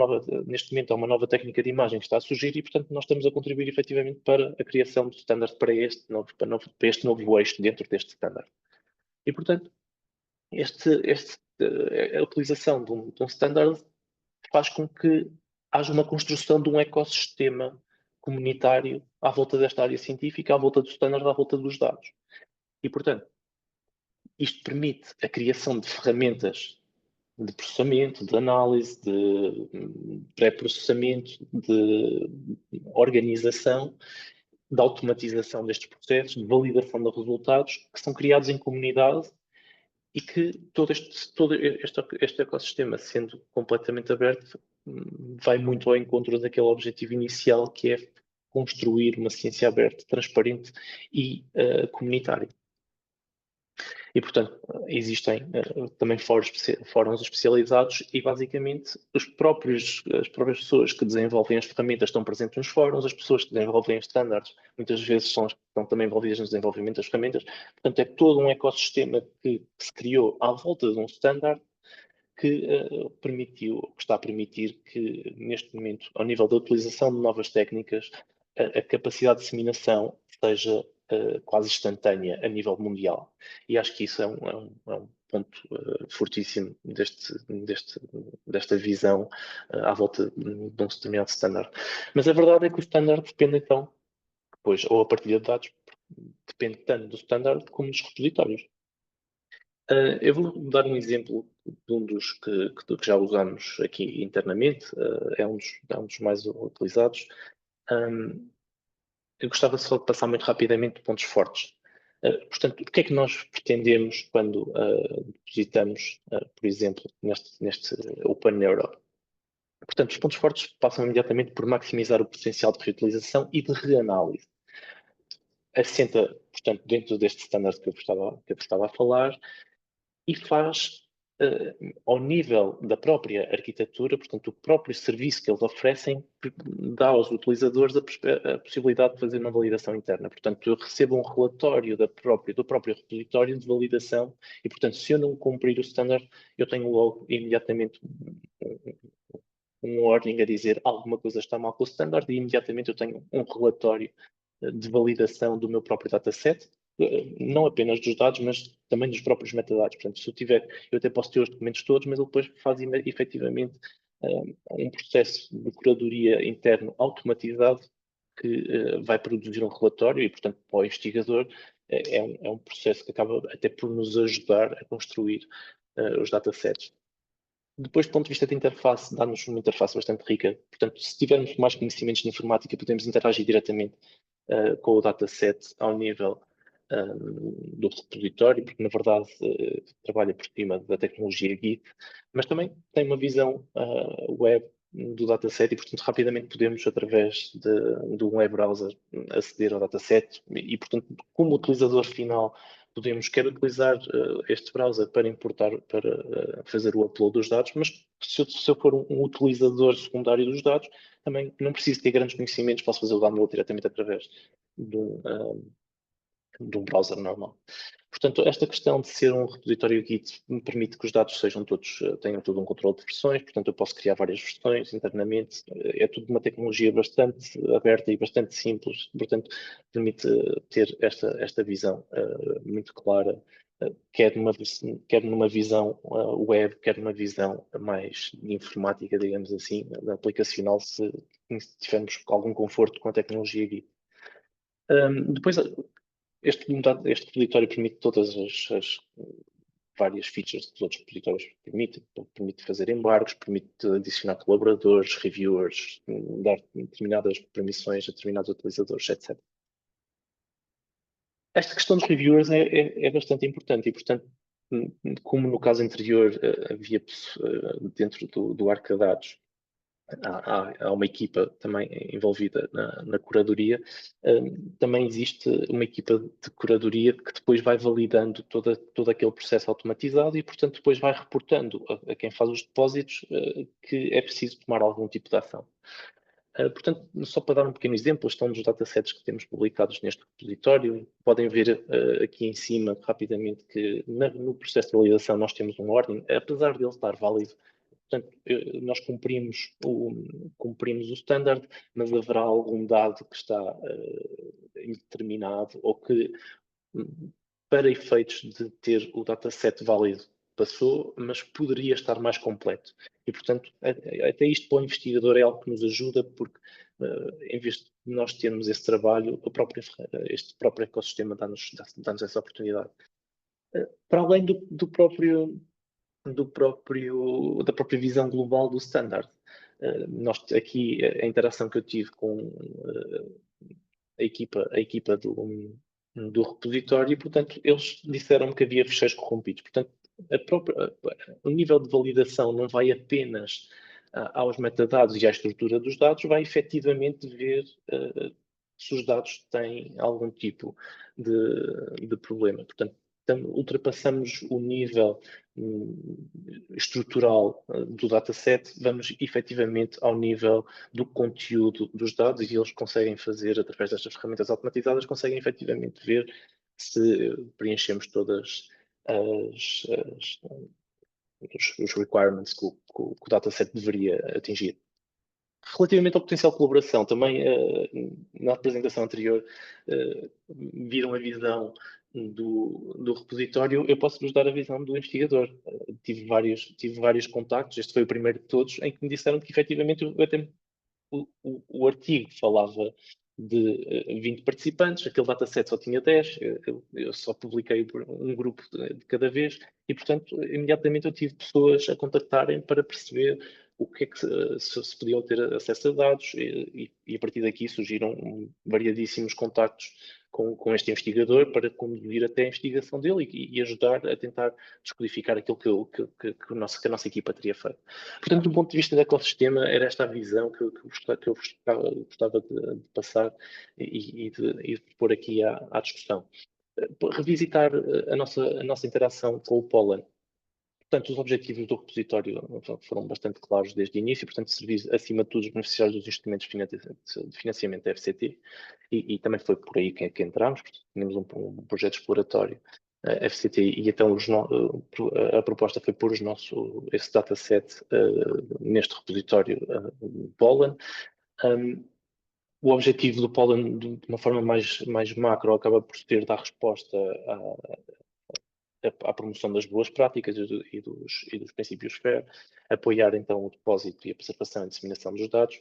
neste momento há uma nova técnica de imagem que está a surgir e, portanto, nós estamos a contribuir efetivamente para a criação do standard para este novo eixo dentro deste standard. E, portanto, a utilização de um standard faz com que haja uma construção de um ecossistema comunitário à volta desta área científica, à volta do standard, à volta dos dados. E, portanto, isto permite a criação de ferramentas de processamento, de análise, de pré-processamento, de organização, de automatização destes processos, de validação dos resultados, que são criados em comunidade e que todo este ecossistema, sendo completamente aberto, vai muito ao encontro daquele objetivo inicial, que é construir uma ciência aberta, transparente e comunitária. E, portanto, existem também fóruns especializados e, basicamente, as próprias pessoas que desenvolvem as ferramentas estão presentes nos fóruns, as pessoas que desenvolvem os standards muitas vezes estão também envolvidas no desenvolvimento das ferramentas. Portanto, é todo um ecossistema que se criou à volta de um standard que está a permitir que, neste momento, ao nível da utilização de novas técnicas, a capacidade de disseminação seja quase instantânea a nível mundial. E acho que isso é um ponto fortíssimo desta visão à volta de um determinado standard. Mas a verdade é que o standard depende, então, depois, ou a partilha de dados, depende tanto do standard como dos repositórios. Eu vou dar um exemplo de um dos que já usamos aqui internamente, é um dos mais utilizados. Eu gostava só de passar muito rapidamente pontos fortes. Portanto, o que é que nós pretendemos quando depositamos, por exemplo, neste Open Euro? Portanto, os pontos fortes passam imediatamente por maximizar o potencial de reutilização e de reanálise. Assenta, portanto, dentro deste standard que eu estava a falar, e faz, ao nível da própria arquitetura, portanto, o próprio serviço que eles oferecem, dá aos utilizadores a possibilidade de fazer uma validação interna. Portanto, eu recebo um relatório do próprio repositório de validação e, portanto, se eu não cumprir o standard, eu tenho logo imediatamente um warning a dizer alguma coisa está mal com o standard e imediatamente eu tenho um relatório de validação do meu próprio dataset, não apenas dos dados, mas também dos próprios metadados. Portanto, se eu até posso ter os documentos todos, mas ele depois faz efetivamente um processo de curadoria interno automatizado que vai produzir um relatório e, portanto, para o investigador é um processo que acaba até por nos ajudar a construir os datasets. Depois, do ponto de vista de interface, dá-nos uma interface bastante rica. Portanto, se tivermos mais conhecimentos de informática, podemos interagir diretamente com o dataset ao nível do repositório, porque, na verdade, trabalha por cima da tecnologia Git, mas também tem uma visão web do dataset e, portanto, rapidamente podemos, através de um web browser, aceder ao dataset e, portanto, como utilizador final, podemos quer utilizar este browser para importar, para fazer o upload dos dados, mas se eu for um utilizador secundário dos dados, também não preciso ter grandes conhecimentos, posso fazer o download diretamente através de um browser normal. Portanto, esta questão de ser um repositório Git me permite que os dados tenham todo um controle de versões, portanto eu posso criar várias versões internamente, é tudo uma tecnologia bastante aberta e bastante simples, portanto permite ter esta visão muito clara quer numa visão web, quer numa visão mais de informática, digamos assim, aplicacional, se tivermos algum conforto com a tecnologia Git. Depois, este repositório permite todas as várias features que os outros repositórios permitem. Permite fazer embargos, permite adicionar colaboradores, reviewers, dar determinadas permissões a determinados utilizadores, etc. Esta questão dos reviewers é bastante importante e, portanto, como no caso anterior havia dentro do Arcadados, há uma equipa também envolvida na curadoria, também existe uma equipa de curadoria que depois vai validando todo aquele processo automatizado e, portanto, depois vai reportando a quem faz os depósitos que é preciso tomar algum tipo de ação. Portanto, só para dar um pequeno exemplo, estão dos datasets que temos publicados neste repositório. Podem ver aqui em cima, rapidamente, que no processo de validação nós temos um ordem, apesar de ele estar válido. Portanto, nós cumprimos o standard, mas haverá algum dado que está indeterminado ou que, para efeitos de ter o dataset válido, passou, mas poderia estar mais completo. E, portanto, até isto para o investigador é algo que nos ajuda, porque em vez de nós termos esse trabalho, este próprio ecossistema dá-nos essa oportunidade. Para além da própria visão global do standard. Aqui, a interação que eu tive com a equipa do repositório, e, portanto, eles disseram-me que havia fecheiros corrompidos. Portanto, o nível de validação não vai apenas aos metadados e à estrutura dos dados, vai efetivamente ver se os dados têm algum tipo de problema. Portanto, ultrapassamos o nível estrutural do dataset, vamos efetivamente ao nível do conteúdo dos dados e eles conseguem fazer, através destas ferramentas automatizadas, conseguem efetivamente ver se preenchemos todas os requirements que o dataset deveria atingir. Relativamente ao potencial de colaboração, também na apresentação anterior viram a visão do repositório, eu posso-vos dar a visão do investigador. Tive vários contactos, este foi o primeiro de todos, em que me disseram que efetivamente o artigo falava de 20 participantes, aquele dataset só tinha 10, eu só publiquei um grupo de cada vez e, portanto, imediatamente eu tive pessoas a contactarem para perceber o que é que se podiam ter acesso a dados e a partir daqui surgiram variadíssimos contactos com este investigador para conduzir até a investigação dele e ajudar a tentar descodificar aquilo que a nossa equipa teria feito. Portanto, do ponto de vista do ecossistema, era esta a visão que eu gostava de passar e de pôr aqui à discussão. Revisitar a nossa interação com o Pollen. Portanto, os objetivos do repositório foram bastante claros desde o início, portanto, servir acima de tudo os beneficiários dos instrumentos de financiamento da FCT e também foi por aí que entramos, tínhamos um projeto exploratório FCT e então a proposta foi pôr esse dataset neste repositório Pollen. O objetivo do Pollen, de uma forma mais macro, acaba por ter dar resposta à promoção das boas práticas e dos princípios FAIR, apoiar então o depósito e a preservação e disseminação dos dados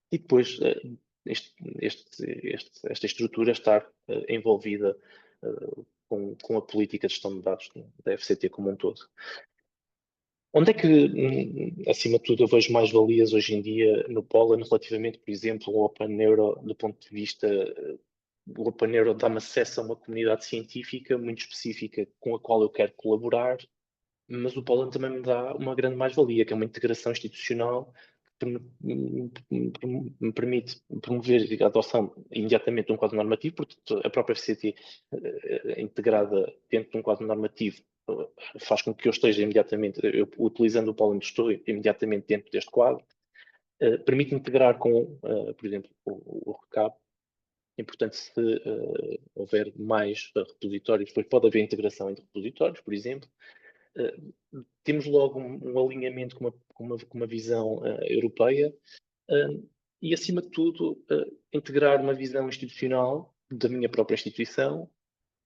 e depois esta estrutura estar envolvida com a política de gestão de dados da FCT como um todo. Onde é que, acima de tudo, eu vejo mais valias hoje em dia no Pollen relativamente, por exemplo, ao OpenNeuro, do ponto de vista o OpenNeuro dá-me acesso a uma comunidade científica muito específica com a qual eu quero colaborar, mas o Pollen também me dá uma grande mais-valia, que é uma integração institucional que me permite promover a adoção imediatamente de um quadro normativo, porque a própria FCT integrada dentro de um quadro normativo faz com que eu esteja imediatamente, utilizando o Pollen, estou imediatamente dentro deste quadro, permite integrar com, por exemplo, o RCAP. E, portanto, se houver mais repositórios, depois pode haver integração entre repositórios, por exemplo. Temos logo um alinhamento com uma visão europeia e, acima de tudo, integrar uma visão institucional da minha própria instituição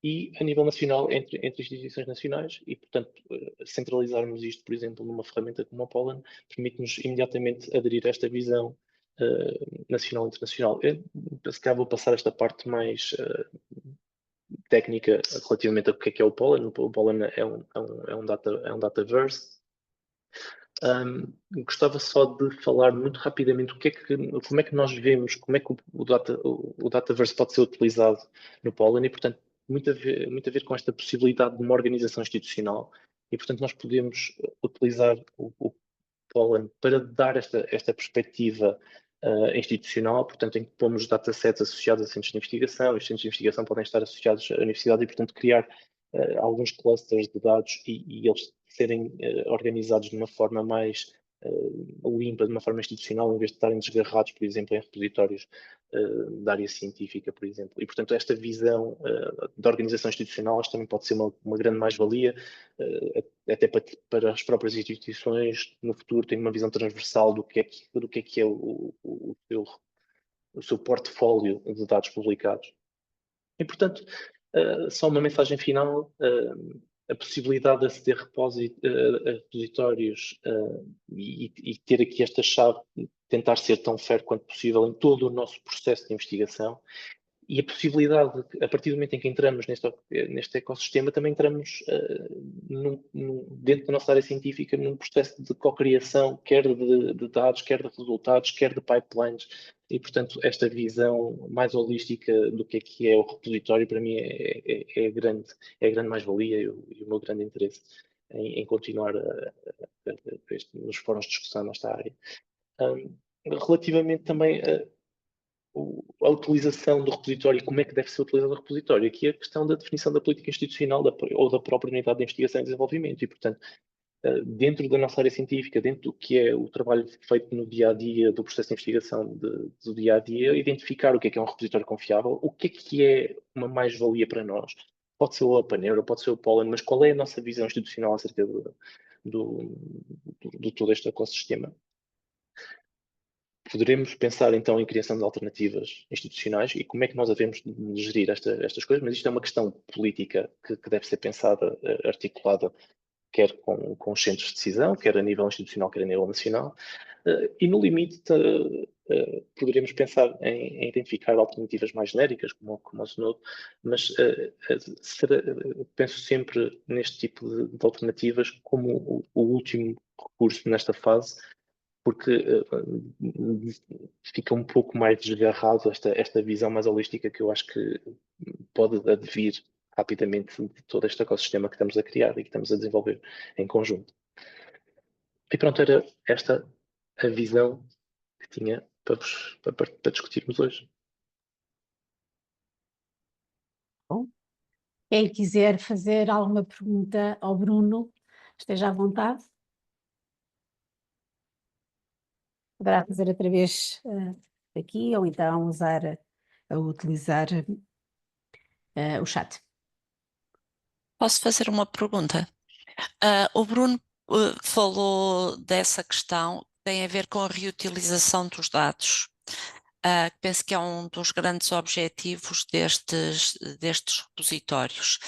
e a nível nacional entre instituições nacionais e, portanto, centralizarmos isto, por exemplo, numa ferramenta como a Pollen, permite-nos imediatamente aderir a esta visão nacional e internacional. Eu, se calhar, vou passar esta parte mais técnica relativamente a o que é o Pollen. O Pollen é um dataverse. Gostava só de falar muito rapidamente como é que nós vemos, como é que o Dataverse pode ser utilizado no Pollen e, portanto, muito a ver com esta possibilidade de uma organização institucional e, portanto, nós podemos utilizar o Pollen para dar esta perspectiva institucional, portanto, em que pomos datasets associados a centros de investigação, e os centros de investigação podem estar associados à universidade e, portanto, criar alguns clusters de dados e eles serem organizados de uma forma mais limpa, de uma forma institucional, em vez de estarem desgarrados, por exemplo, em repositórios da área científica, por exemplo. E, portanto, esta visão da organização institucional também pode ser uma grande mais-valia, até para as próprias instituições, no futuro, terem uma visão transversal do que é o seu portfólio de dados publicados. E, portanto, só uma mensagem final, a possibilidade de aceder a repositórios e ter aqui esta chave, tentar ser tão fair quanto possível em todo o nosso processo de investigação e a possibilidade de, a partir do momento em que entramos neste ecossistema, também entramos dentro da nossa área científica num processo de cocriação, quer de dados, quer de resultados, quer de pipelines. E, portanto, esta visão mais holística do que é o repositório, para mim, é a grande mais-valia e o meu grande interesse em continuar nos fóruns de discussão nesta área. Relativamente também a utilização do repositório e como é que deve ser utilizado o repositório. Aqui é a questão da definição da política institucional ou da própria unidade de investigação e desenvolvimento. E, portanto, dentro da nossa área científica, dentro do que é o trabalho feito no dia-a-dia, do processo de investigação do dia-a-dia, identificar o que é um repositório confiável, o que é uma mais-valia para nós. Pode ser o Apaneuro, pode ser o Pollen, mas qual é a nossa visão institucional acerca de todo este ecossistema? Poderemos pensar então em criação de alternativas institucionais e como é que nós devemos gerir estas coisas, mas isto é uma questão política que deve ser pensada, articulada, quer com os centros de decisão, quer a nível institucional, quer a nível nacional, e no limite poderemos pensar em identificar alternativas mais genéricas, como o Zenodo, mas penso sempre neste tipo de alternativas como o último recurso nesta fase, porque fica um pouco mais desgarrado esta visão mais holística que eu acho que pode advir rapidamente de todo este ecossistema que estamos a criar e que estamos a desenvolver em conjunto. E pronto, era esta a visão que tinha para discutirmos hoje. Bom, quem quiser fazer alguma pergunta ao Bruno, esteja à vontade. Poderá fazer através daqui ou então utilizar o chat. Posso fazer uma pergunta? O Bruno falou dessa questão que tem a ver com a reutilização dos dados. Penso que é um dos grandes objetivos destes repositórios.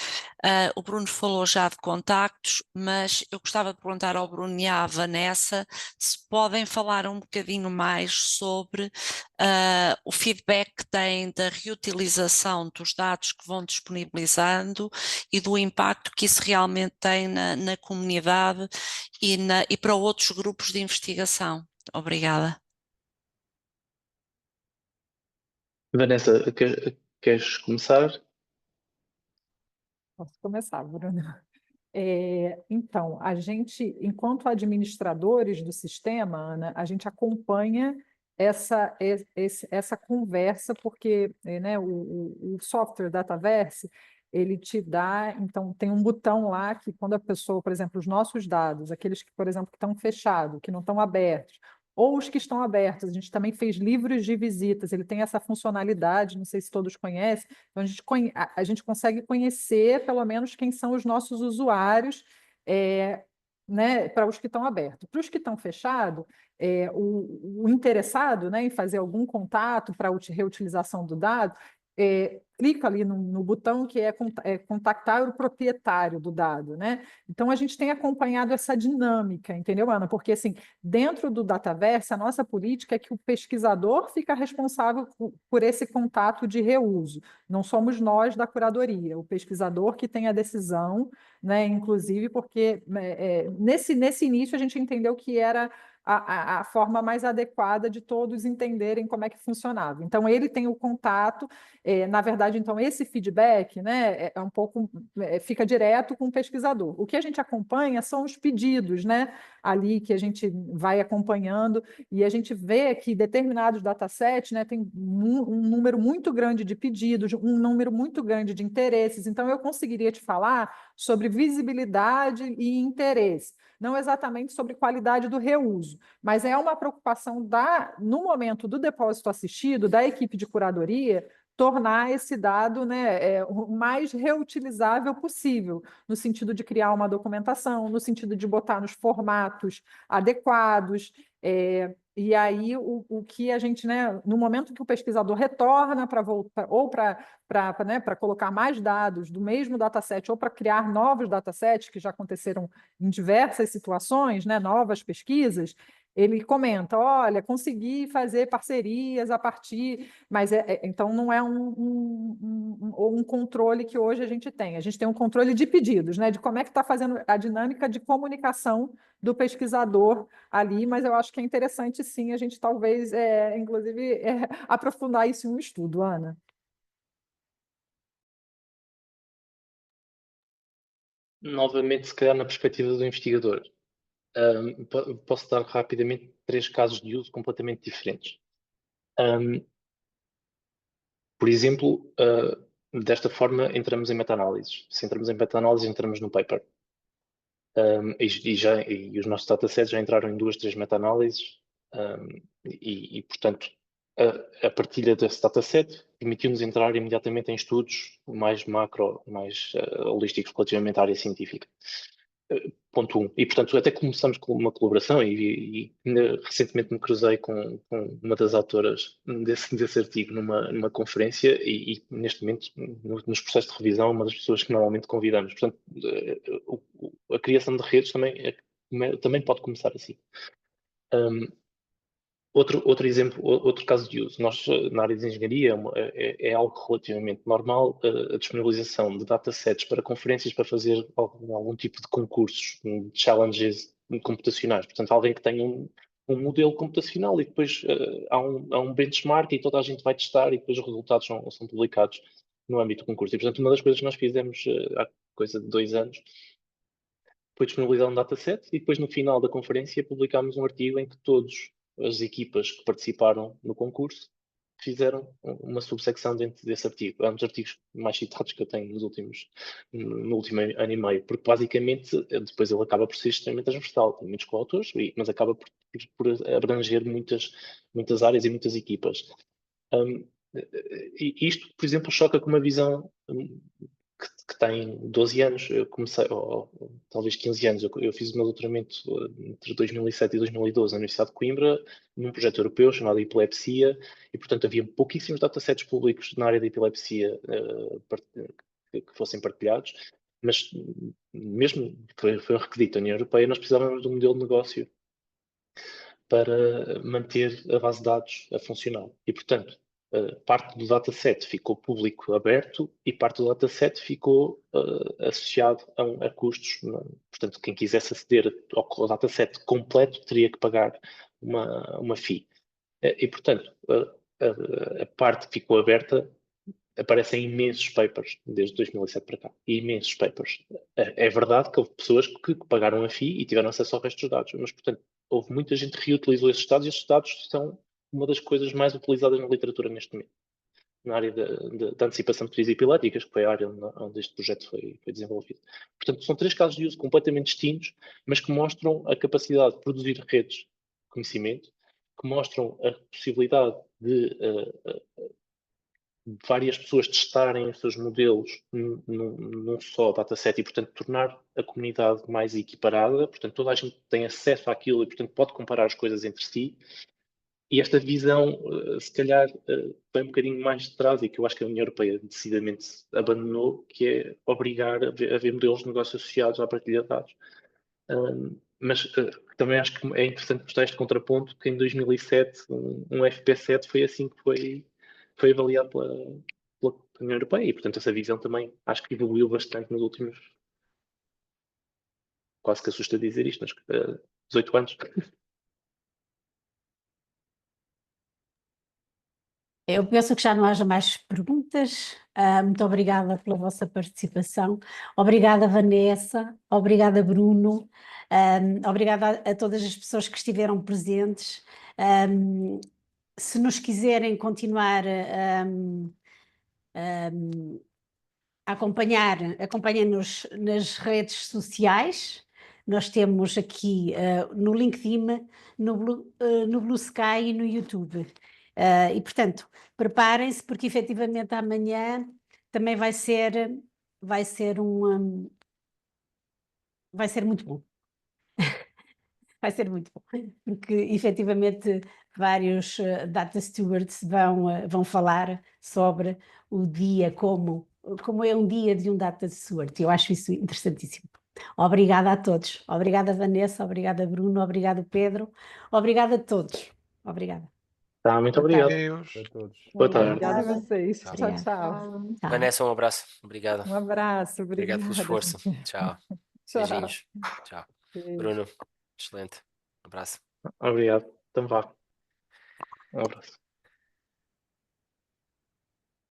O Bruno falou já de contactos, mas eu gostava de perguntar ao Bruno e à Vanessa se podem falar um bocadinho mais sobre o feedback que têm da reutilização dos dados que vão disponibilizando e do impacto que isso realmente tem na comunidade e para outros grupos de investigação. Obrigada. Vanessa, queres começar? Posso começar, Bruno. Então, a gente, enquanto administradores do sistema, Ana, a gente acompanha essa conversa, porque né, o software Dataverse, ele te dá, então tem um botão lá que quando a pessoa, por exemplo, os nossos dados, aqueles que, por exemplo, que estão fechados, que não estão abertos, ou os que estão abertos, a gente também fez livros de visitas, ele tem essa funcionalidade, não sei se todos conhecem, então a gente consegue conhecer pelo menos quem são os nossos usuários, né, para os que estão abertos. Para os que estão fechados, o interessado, né, em fazer algum contato para a reutilização do dado, clica ali no botão que é contactar o proprietário do dado, né? Então, a gente tem acompanhado essa dinâmica, entendeu, Ana? Porque, assim, dentro do Dataverse, a nossa política é que o pesquisador fica responsável por esse contato de reuso. Não somos nós da curadoria, o pesquisador que tem a decisão, né? Inclusive porque nesse início a gente entendeu que era a forma mais adequada de todos entenderem como é que funcionava. Então, ele tem o contato, na verdade, então, esse feedback, né, um pouco, fica direto com o pesquisador. O que a gente acompanha são os pedidos, né, ali que a gente vai acompanhando, e a gente vê que determinados datasets, né, tem um número muito grande de pedidos, um número muito grande de interesses. Então, eu conseguiria te falar sobre visibilidade e interesse, não exatamente sobre qualidade do reuso, mas é uma preocupação no momento do depósito assistido, da equipe de curadoria, tornar esse dado, né, o mais reutilizável possível, no sentido de criar uma documentação, no sentido de botar nos formatos adequados. E aí, o que a gente, né, no momento que o pesquisador retorna para voltar, ou para colocar mais dados do mesmo dataset, ou para criar novos datasets, que já aconteceram em diversas situações, né, novas pesquisas, ele comenta: olha, consegui fazer parcerias a partir, mas então não é um controle que hoje a gente tem. A gente tem um controle de pedidos, né, de como é que está fazendo a dinâmica de comunicação do pesquisador ali, mas eu acho que é interessante, sim, a gente talvez, inclusive, aprofundar isso em um estudo, Ana. Novamente, se calhar na perspectiva do investigador. Posso dar rapidamente 3 casos de uso completamente diferentes. Por exemplo, desta forma entramos em meta-análises. Se entramos em meta-análises, entramos no paper. E os nossos datasets já entraram em 2, 3 meta-análises, portanto, a partilha desse dataset permitiu-nos entrar imediatamente em estudos mais macro, mais holísticos relativamente à área científica. Ponto 1. E, portanto, até começamos com uma colaboração e recentemente me cruzei com uma das autoras desse artigo numa conferência e neste momento, nos processos de revisão, uma das pessoas que normalmente convidamos. Portanto, a criação de redes também pode começar assim. Outro exemplo, outro caso de uso. Nós, na área de engenharia, é algo relativamente normal a disponibilização de datasets para conferências para fazer algum tipo de concursos, challenges computacionais. Portanto, alguém que tenha um modelo computacional e depois há um benchmark e toda a gente vai testar e depois os resultados são publicados no âmbito do concurso. E, portanto, uma das coisas que nós fizemos há coisa de 2 anos foi disponibilizar um dataset e depois no final da conferência publicámos um artigo em que todas as equipas que participaram no concurso fizeram uma subsecção dentro desse artigo. É um dos artigos mais citados que eu tenho no último ano e meio, porque basicamente depois ele acaba por ser extremamente transversal, tem muitos coautores, mas acaba por abranger muitas áreas e muitas equipas. E isto, por exemplo, choca com uma visão que tem 12 anos. Eu comecei, ou talvez 15 anos, eu fiz o meu doutoramento entre 2007 e 2012 na Universidade de Coimbra, num projeto europeu chamado Epilepsia, e portanto havia pouquíssimos datasets públicos na área da epilepsia que fossem partilhados, mas mesmo foi um requisito da União Europeia, nós precisávamos de um modelo de negócio para manter a base de dados a funcionar. E, portanto, parte do dataset ficou público aberto e parte do dataset ficou associado a custos. Portanto, quem quisesse aceder ao dataset completo teria que pagar uma fee. E, portanto, a parte que ficou aberta, aparecem imensos papers desde 2007 para cá. Imensos papers. É verdade que houve pessoas que pagaram a fee e tiveram acesso ao resto dos dados, mas, portanto, houve muita gente que reutilizou esses dados e esses dados são uma das coisas mais utilizadas na literatura neste momento, na área da antecipação de crises epilépticas, que foi a área onde este projeto foi desenvolvido. Portanto, são 3 casos de uso completamente distintos, mas que mostram a capacidade de produzir redes de conhecimento, que mostram a possibilidade de várias pessoas testarem os seus modelos num só dataset e, portanto, tornar a comunidade mais equiparada. Portanto, toda a gente tem acesso àquilo e, portanto, pode comparar as coisas entre si. E esta visão, se calhar, vem um bocadinho mais de trás e que eu acho que a União Europeia decididamente abandonou, que é obrigar a haver modelos de negócio associados à partilha de dados. Mas também acho que é interessante mostrar este contraponto, que em 2007 um FP7 foi assim que foi avaliado pela União Europeia e, portanto, essa visão também acho que evoluiu bastante nos últimos, quase que assusta dizer isto, mas 18 anos. Eu penso que já não haja mais perguntas. Muito obrigada pela vossa participação. Obrigada, Vanessa. Obrigada, Bruno. Obrigada a todas as pessoas que estiveram presentes. Se nos quiserem continuar a acompanhar, acompanhem-nos nas redes sociais. Nós temos aqui no LinkedIn, no Blue Sky e no YouTube. E, portanto, preparem-se, porque efetivamente amanhã também vai ser muito bom. Vai ser muito bom, porque efetivamente vários data stewards vão falar sobre o dia, como é um dia de um data steward. Eu acho isso interessantíssimo. Obrigada a todos. Obrigada, Vanessa. Obrigada, Bruno. Obrigada, Pedro. Obrigada a todos. Obrigada. Tá, muito Boa tarde. obrigado. Deus. Para todos. Boa tarde. Obrigada a vocês. Tchau. Tchau, Obrigada. tchau. Tá. Vanessa, um abraço. Obrigado. Um abraço, Obrigado pelo obrigada. esforço. Tchau. Tchau. Beijinhos. Tchau. Beijo. Bruno, excelente. Um abraço. Obrigado. Então vá. Um abraço.